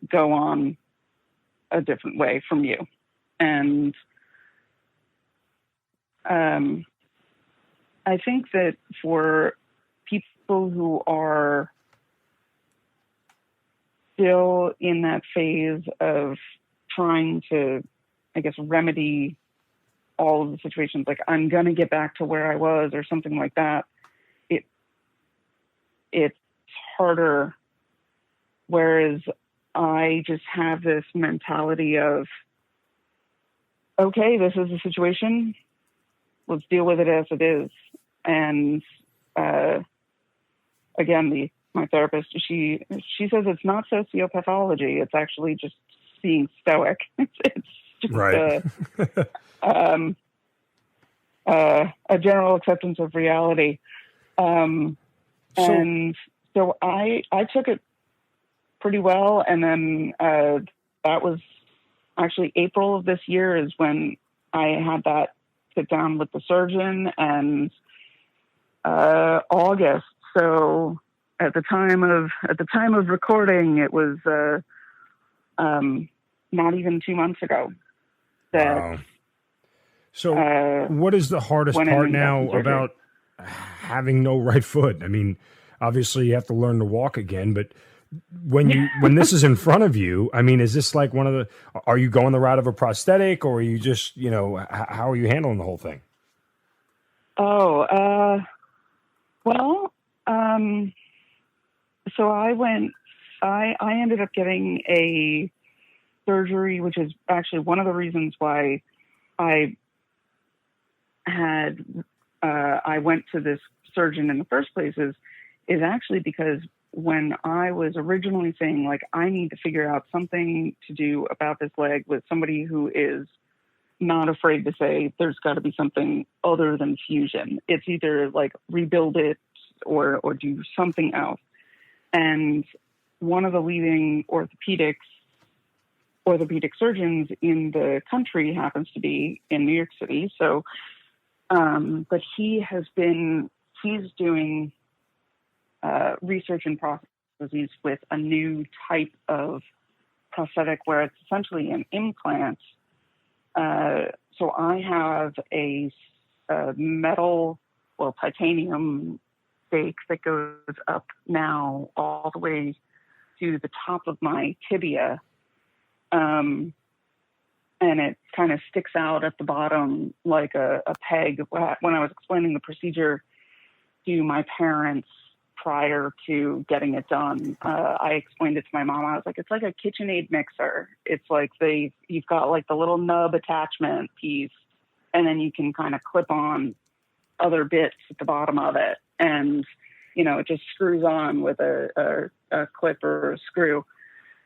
go on a different way from you. And I think that for people who are still in that phase of trying to, I guess, remedy all of the situations, like I'm going to get back to where I was or something like that, it's harder. Whereas I just have this mentality of, okay, this is a situation. Let's deal with it as it is. And again, my therapist, she says it's not sociopathology. It's actually just being stoic. It's just right. A general acceptance of reality. And so I took it pretty well. And then that was actually April of this year is when I had that sit down with the surgeon, and August. So at the time of recording, it was not even 2 months ago. Wow. So what is the hardest part now about having no right foot? I mean, obviously you have to learn to walk again, but when this is in front of you, I mean, is this like are you going the route of a prosthetic, or are you just, how are you handling the whole thing? Oh, so I ended up getting a surgery, which is actually one of the reasons why I went to this surgeon in the first place is actually because when I was originally saying, like, I need to figure out something to do about this leg with somebody who is not afraid to say there's got to be something other than fusion. It's either like rebuild it or do something else. And one of the leading orthopedic surgeons in the country happens to be in New York City. So, but he's doing research and processes with a new type of prosthetic where it's essentially an implant. So I have a metal, titanium stake that goes up now all the way to the top of my tibia. And it kind of sticks out at the bottom like a peg. When I was explaining the procedure to my parents prior to getting it done, I explained it to my mom. I was like, it's like a KitchenAid mixer. It's like you've got like the little nub attachment piece, and then you can kind of clip on other bits at the bottom of it. And, it just screws on with a clip or a screw.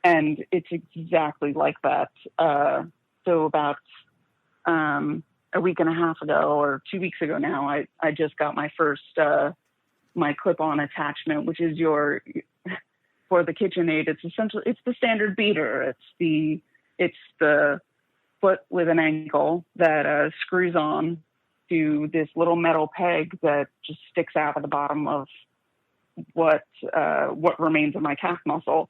And it's exactly like that. So about a week and a half ago or 2 weeks ago now, I just got my first my clip-on attachment, which is for the KitchenAid. It's essentially, it's the standard beater. It's the foot with an ankle that screws on to this little metal peg that just sticks out of the bottom of what remains of my calf muscle.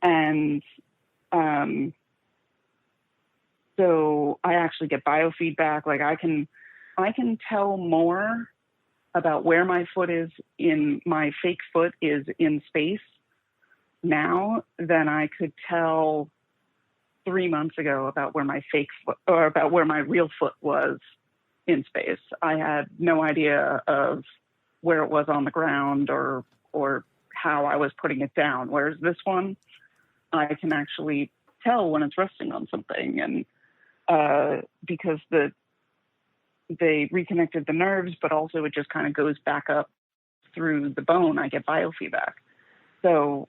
And so I actually get biofeedback. Like I can tell more about where my foot is my fake foot is in space now than I could tell 3 months ago about where my fake foot, or about where my real foot was in space. I had no idea of where it was on the ground or how I was putting it down. Whereas this one, I can actually tell when it's resting on something. And because they reconnected the nerves, but also it just kind of goes back up through the bone, I get biofeedback. So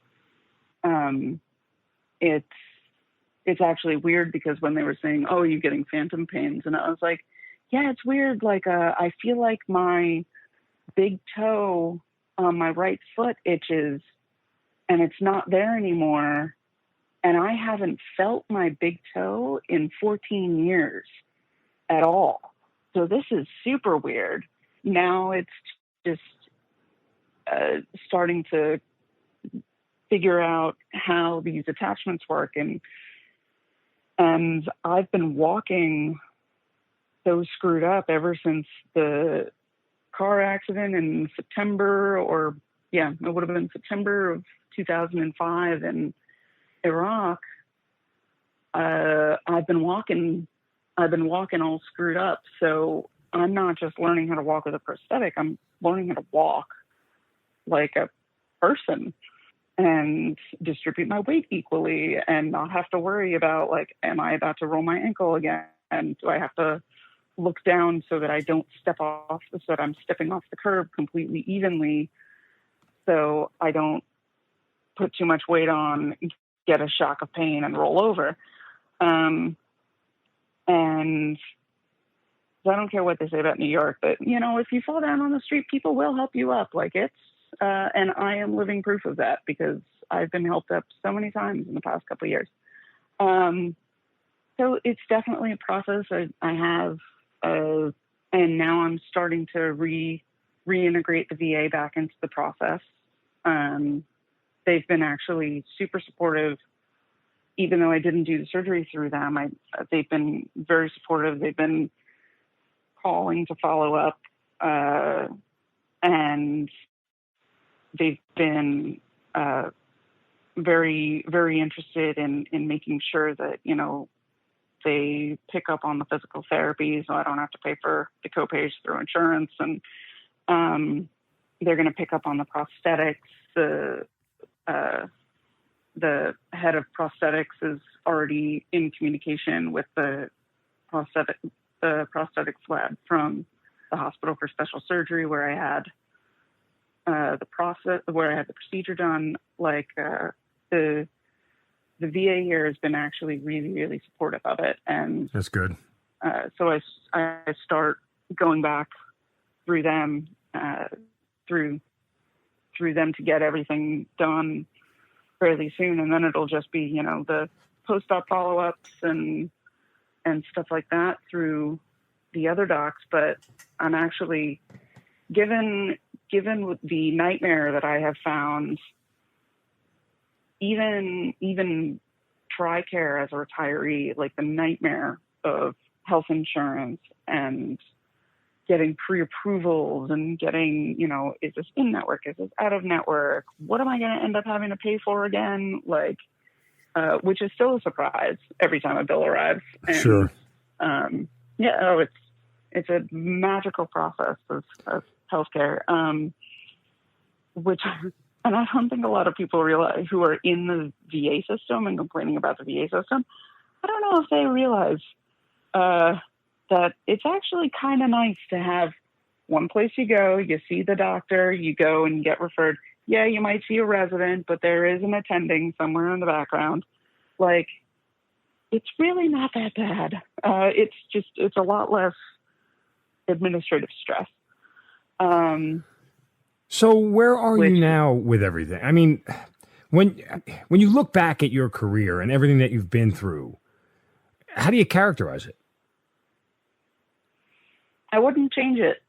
it's actually weird, because when they were saying, oh, you're getting phantom pains, and I was like, yeah, it's weird. Like I feel like my big toe on my right foot itches and it's not there anymore. And I haven't felt my big toe in 14 years at all. So this is super weird. Now it's just starting to figure out how these attachments work. And I've been walking so screwed up ever since the car accident in September, it would have been September of 2005 in Iraq. I've been walking I've been walking all screwed up. So I'm not just learning how to walk with a prosthetic. I'm learning how to walk like a person and distribute my weight equally and not have to worry about, like, am I about to roll my ankle again? And do I have to look down so that I don't so that I'm stepping off the curb completely evenly, so I don't put too much weight on, get a shock of pain, and roll over. And I don't care what they say about New York, but, you know, if you fall down on the street, people will help you up. Like, it's, and I am living proof of that because I've been helped up so many times in the past couple of years. So it's definitely a process. I have, and now I'm starting to reintegrate the VA back into the process. They've been actually super supportive, even though I didn't do the surgery through them. They've been very supportive. They've been calling to follow up, and they've been very, very interested in making sure that, you know, they pick up on the physical therapy so I don't have to pay for the copays through insurance. And they're going to pick up on the prosthetics. The head of prosthetics is already in communication with the prosthetics lab from the hospital for special surgery where I had the procedure done. Like, the VA here has been actually really, really supportive of it. And that's good. So I start going back through them, through them to get everything done fairly soon. And then it'll just be, you know, the post-op follow-ups and stuff like that through the other docs. But I'm actually, given the nightmare that I have found, even TRICARE as a retiree, like the nightmare of health insurance and getting pre-approvals and getting, you know, is this in network? Is this out of network? What am I going to end up having to pay for again? Like, which is still a surprise every time a bill arrives. And, sure. It's a magical process of healthcare, which, and I don't think a lot of people realize who are in the VA system and complaining about the VA system. I don't know if they realize that it's actually kind of nice to have one place you go, you see the doctor, you go and get referred. Yeah, you might see a resident, but there is an attending somewhere in the background. Like, it's really not that bad. It's a lot less administrative stress. So where are you now with everything? I mean, when you look back at your career and everything that you've been through, how do you characterize it? I wouldn't change it.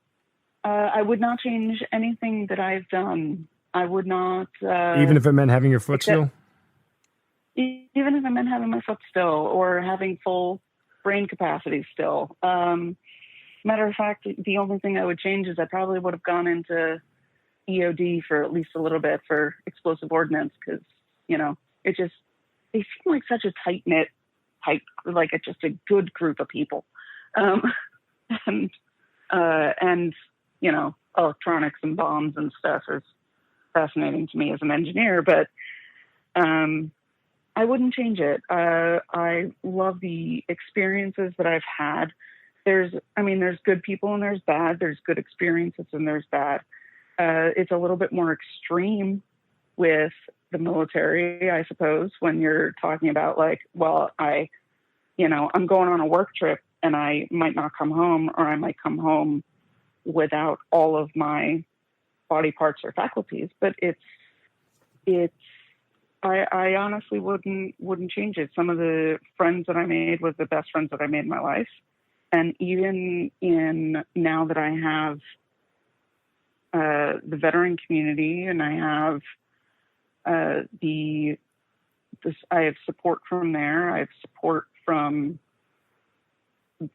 I would not change anything that I've done. I would not. Even if it meant having your foot still? Even if it meant having my foot still or having full brain capacity still. Matter of fact, the only thing I would change is I probably would have gone into EOD for at least a little bit for explosive ordnance because, you know, they seem like such a tight-knit type, like just a good group of people. And you know, electronics and bombs and stuff is fascinating to me as an engineer, but I wouldn't change it. I love the experiences that I've had. There's good people and there's bad. There's good experiences and there's bad. It's a little bit more extreme with the military, I suppose, when you're talking about like, well, I'm going on a work trip and I might not come home, or I might come home without all of my body parts or faculties. But I honestly wouldn't change it. Some of the friends that I made was the best friends that I made in my life. And even now that I have the veteran community and I have I have support from there. I have support from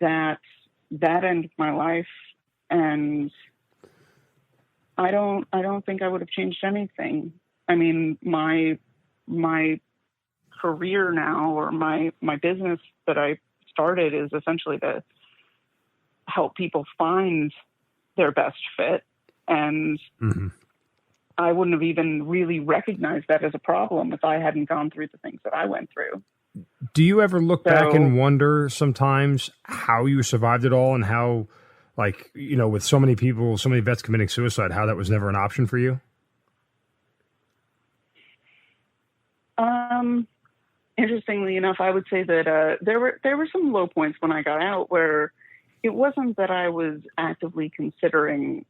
that end of my life, and I don't think I would have changed anything. I mean, my career now, or my business that I started is essentially to help people find their best fit. And I wouldn't have even really recognized that as a problem if I hadn't gone through the things that I went through. Do you ever look back and wonder sometimes how you survived it all, and how, like, you know, with so many people, so many vets committing suicide, how that was never an option for you? Interestingly enough, I would say that there were some low points when I got out where it wasn't that I was actively considering.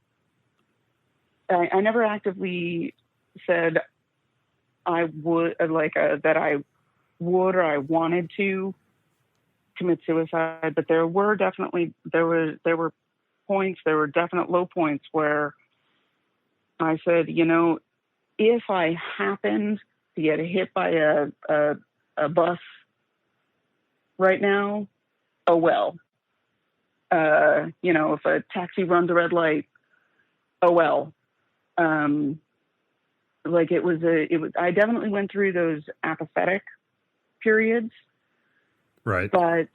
I never actively said I would that I would or I wanted to commit suicide, but there were definitely there were definite low points where I said, you know, if I happened to get hit by a bus right now, oh well. You know, if a taxi runs a red light, oh well. I definitely went through those apathetic periods. Right. But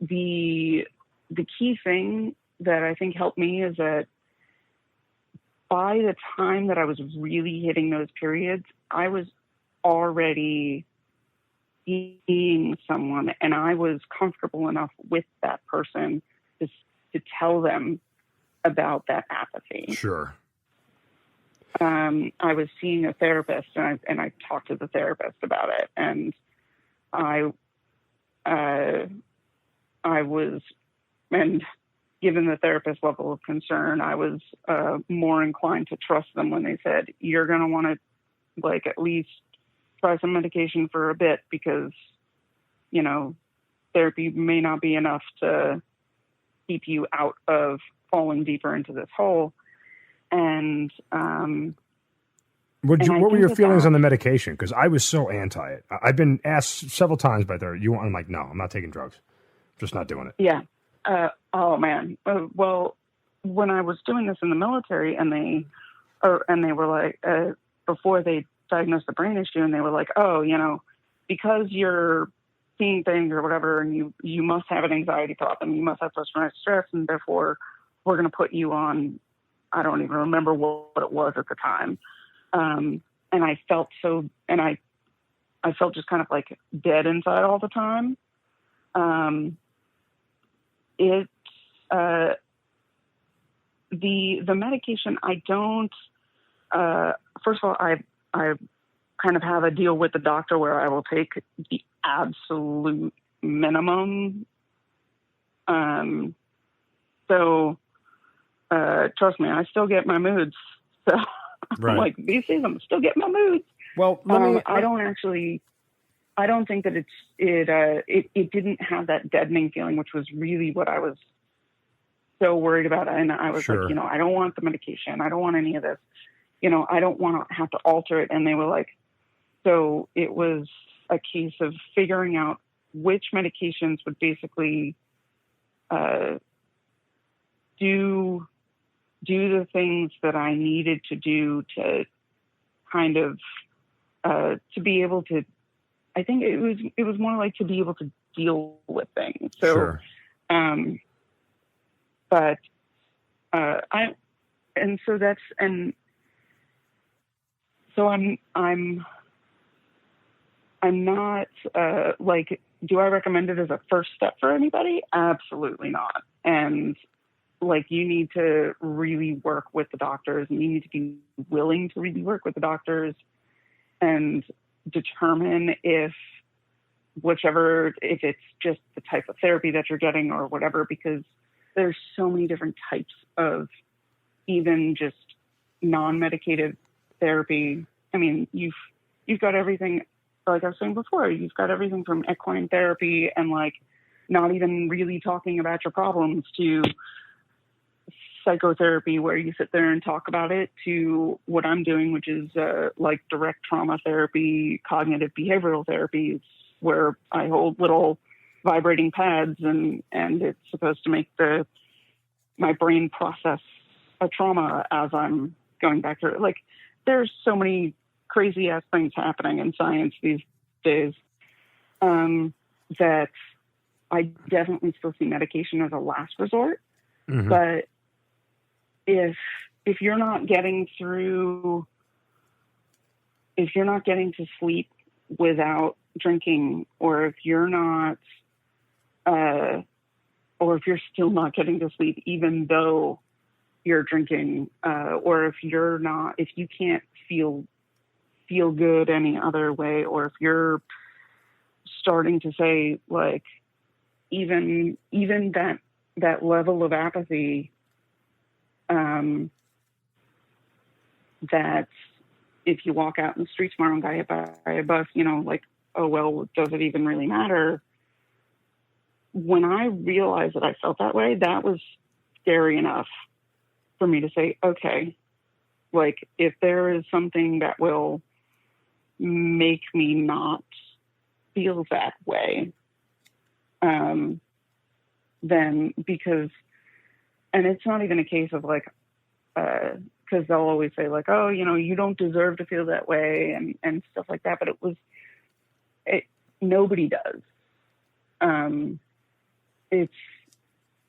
the key thing that I think helped me is that by the time that I was really hitting those periods, I was already seeing someone, and I was comfortable enough with that person to tell them about that apathy. Sure. I was seeing a therapist, and I talked to the therapist about it, and I was, and given the therapist's level of concern, I was more inclined to trust them when they said, you're going to want to, like, at least try some medication for a bit, because, you know, therapy may not be enough to keep you out of falling deeper into this hole. And what were your feelings on the medication? Because I was so anti it. I've been asked several times by I'm like, no, I'm not taking drugs. Just not doing it. Yeah. Oh man. Well, when I was doing this in the military, and they were like, before they diagnosed the brain issue, and they were like, oh, you know, because you're seeing things or whatever, and you must have an anxiety problem, you must have post-traumatic stress, and therefore we're going to put you on, I don't even remember what it was at the time. And I felt I felt just kind of like dead inside all the time. The medication, I don't, first of all, I kind of have a deal with the doctor where I will take the absolute minimum. So trust me, I still get my moods. So right. I'm like, these days I'm still getting my moods. Well, I don't think that it didn't have that deadening feeling, which was really what I was so worried about. And I was Sure. like, you know, I don't want the medication. I don't want any of this. You know, I don't want to have to alter it. And they were like, so it was a case of figuring out which medications would basically do the things that I needed to do to kind of to be able to, I think it was more like to be able to deal with things. So, sure. I'm not like, do I recommend it as a first step for anybody? Absolutely not. And like, you need to really work with the doctors, and you need to be willing to really work with the doctors and determine if it's just the type of therapy that you're getting or whatever, because there's so many different types of even just non-medicated therapy. I mean, you've got everything, like I was saying before, you've got everything from equine therapy and like not even really talking about your problems, to psychotherapy where you sit there and talk about it, to what I'm doing, which is like direct trauma therapy, cognitive behavioral therapies, where I hold little vibrating pads and it's supposed to make my brain process a trauma as I'm going back through it. Like, there's so many crazy ass things happening in science these days. that I definitely still see medication as a last resort. Mm-hmm. But if you're not getting to sleep without drinking, or if you're not, or if you're still not getting to sleep even though you're drinking, or if you can't feel good any other way, or if you're starting to say, like, even that level of apathy, that if you walk out in the street tomorrow and got hit by a bus, like, oh, well, does it even really matter? When I realized that I felt that way, that was scary enough for me to say, okay, like, if there is something that will make me not feel that way, then, because, and it's not even a case of like, because they'll always say, like, oh, you don't deserve to feel that way, and stuff like that. But nobody does. It's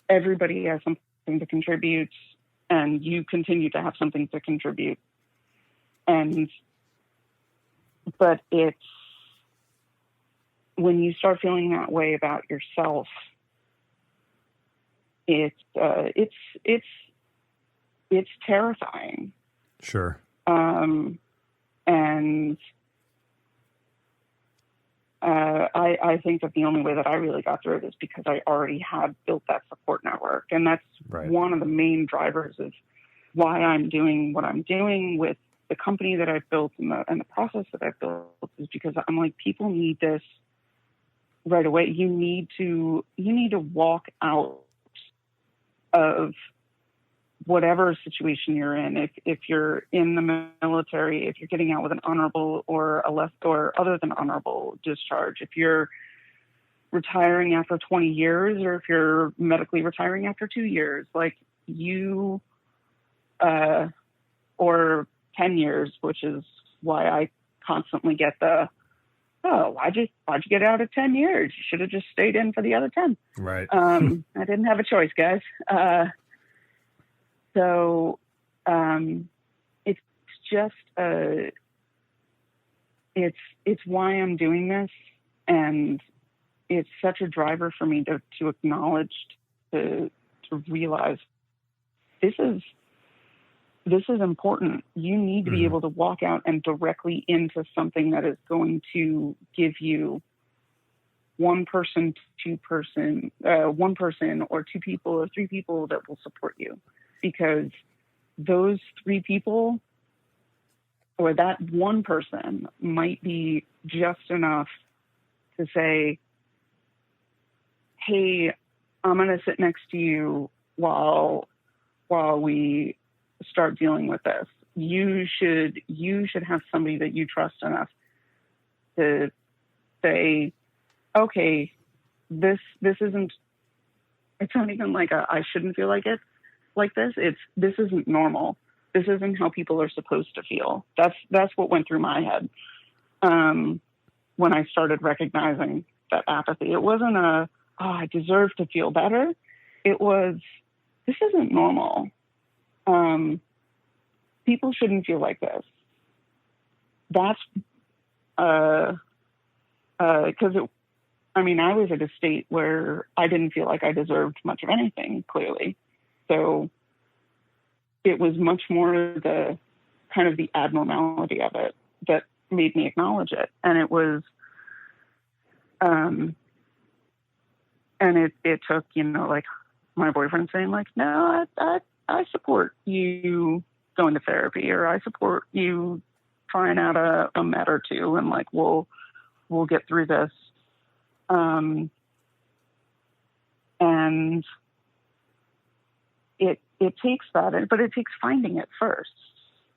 everybody has something to contribute, and you continue to have something to contribute. But it's when you start feeling that way about yourself, it's terrifying. Sure. And I think that the only way that I really got through it is because I already had built that support network. And that's one of the main drivers of why I'm doing what I'm doing with the company that I've built and the process that I've built, is because I'm like, people need this right away. You need to walk out of whatever situation you're in. If you're in the military, if you're getting out with an honorable or other than honorable discharge, if you're retiring after 20 years, or if you're medically retiring after 2 years, like or 10 years, which is why I constantly get why'd you get out at 10 years? You should have just stayed in for the other 10. Right. I didn't have a choice, guys. So it's just it's why I'm doing this, and it's such a driver for me to acknowledge, to realize this is important. You need to be able to walk out and directly into something that is going to give you one person or two people or three people that will support you. Because those three people or that one person might be just enough to say, hey, I'm going to sit next to you while we start dealing with this. You should have somebody that you trust enough to say, okay, this isn't, it's not even like I shouldn't feel like it. Like this isn't normal. This isn't how people are supposed to feel. That's what went through my head when I started recognizing that apathy. It wasn't I deserve to feel better. It was, this isn't normal. People shouldn't feel like this. That's because I was at a state where I didn't feel like I deserved much of anything, clearly. So it was much more the kind of the abnormality of it that made me acknowledge it. And it was, and it took, like my boyfriend saying, like, no, I support you going to therapy, or I support you trying out a med or two, and like, we'll get through this. And it takes that, but it takes finding it first.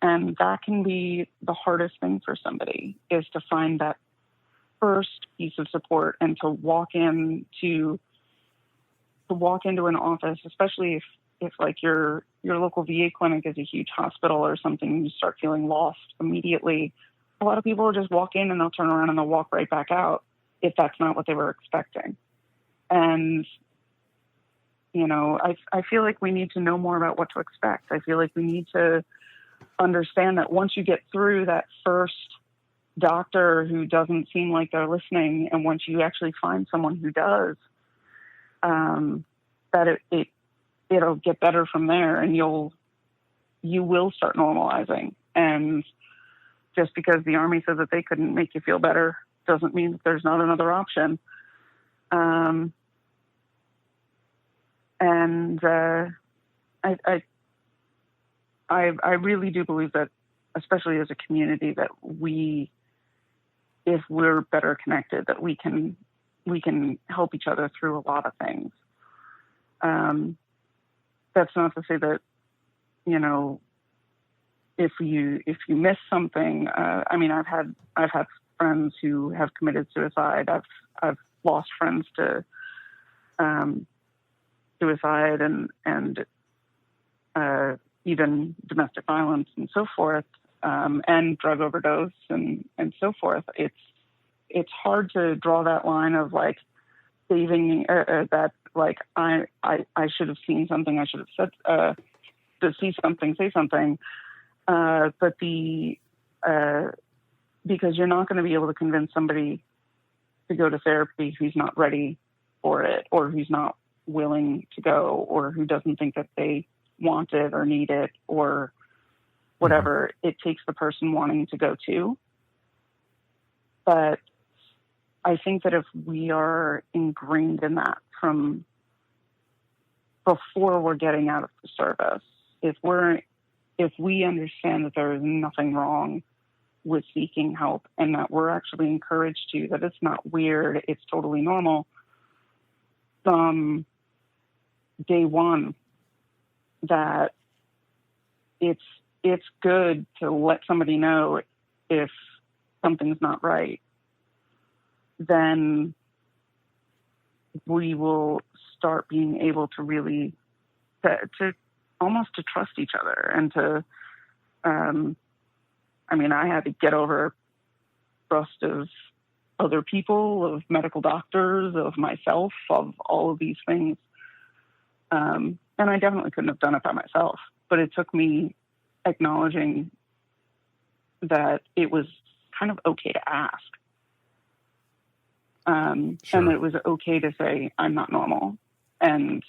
And that can be the hardest thing for somebody, is to find that first piece of support, and to walk into an office, especially if like your local VA clinic is a huge hospital or something, and you start feeling lost immediately. A lot of people will just walk in and they'll turn around and they'll walk right back out. if that's not what they were expecting. And, you know, I feel like we need to know more about what to expect. I feel like we need to understand that once you get through that first doctor who doesn't seem like they're listening, and once you actually find someone who does, that it'll get better from there, and you will start normalizing. And just because the Army said that they couldn't make you feel better doesn't mean that there's not another option. I really do believe that, especially as a community, that if we're better connected, that we can help each other through a lot of things. That's not to say that, you know, if you miss something, I mean, I've had friends who have committed suicide. I've lost friends to suicide and even domestic violence and so forth, and drug overdose and so forth. It's hard to draw that line of like saving that, like I should have seen something, I should have said to see something, say something, but because you're not going to be able to convince somebody to go to therapy who's not ready for it, or who's not willing to go, or who doesn't think that they want it or need it or whatever. Mm-hmm. It takes the person wanting to go too. But I think that if we are ingrained in that from before we're getting out of the service, if we understand that there is nothing wrong with seeking help, and that we're actually encouraged to, that it's not weird, it's totally normal, from day one, that it's good to let somebody know if something's not right, then we will start being able to really to almost to trust each other, and to I mean, I had to get over trust of other people, of medical doctors, of myself, of all of these things. And I definitely couldn't have done it by myself, but it took me acknowledging that it was kind of okay to ask. Sure. And it was okay to say, I'm not normal, and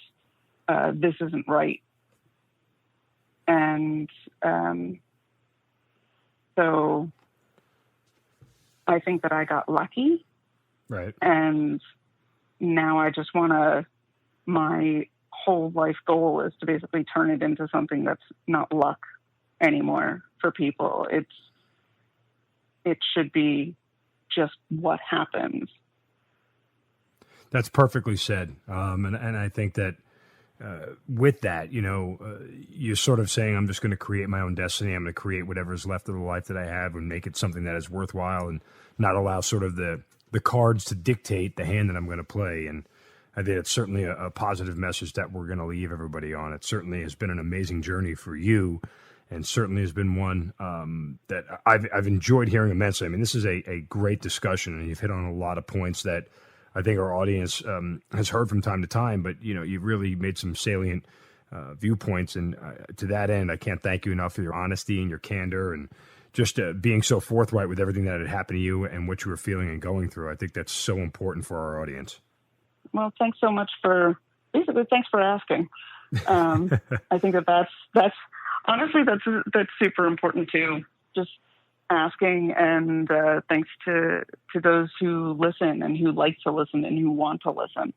this isn't right. And so I think that I got lucky. Right. And now I just my whole life goal is to basically turn it into something that's not luck anymore for people. It should be just what happens. That's perfectly said. And I think that with that, you know, you're sort of saying, I'm just going to create my own destiny. I'm going to create whatever's left of the life that I have and make it something that is worthwhile, and not allow sort of the cards to dictate the hand that I'm going to play. And I think it's certainly a positive message that we're going to leave everybody on. It certainly has been an amazing journey for you, and certainly has been one that I've enjoyed hearing immensely. I mean, this is a great discussion, and you've hit on a lot of points that I think our audience has heard from time to time, but, you know, you've really made some salient viewpoints. And to that end, I can't thank you enough for your honesty and your candor, and just being so forthright with everything that had happened to you and what you were feeling and going through. I think that's so important for our audience. Well, thanks so much thanks for asking. I think that's honestly, that's super important too. Just asking, and thanks to those who listen and who like to listen and who want to listen.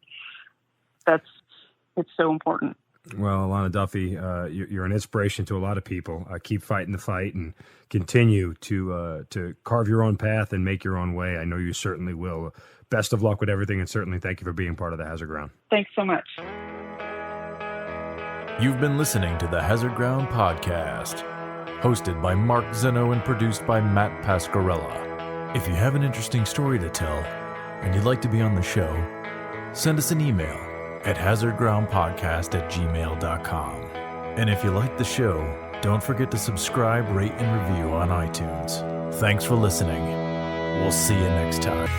It's so important. Well, Elana Duffy, you're an inspiration to a lot of people. Keep fighting the fight and continue to carve your own path and make your own way. I know you certainly will. Best of luck with everything, and certainly thank you for being part of the Hazard Ground. Thanks so much. You've been listening to the Hazard Ground podcast, hosted by Mark Zeno and produced by Matt Pasquarella. If you have an interesting story to tell and you'd like to be on the show, send us an email at hazardgroundpodcast@gmail.com. And if you like the show, don't forget to subscribe, rate, and review on iTunes. Thanks for listening. We'll see you next time.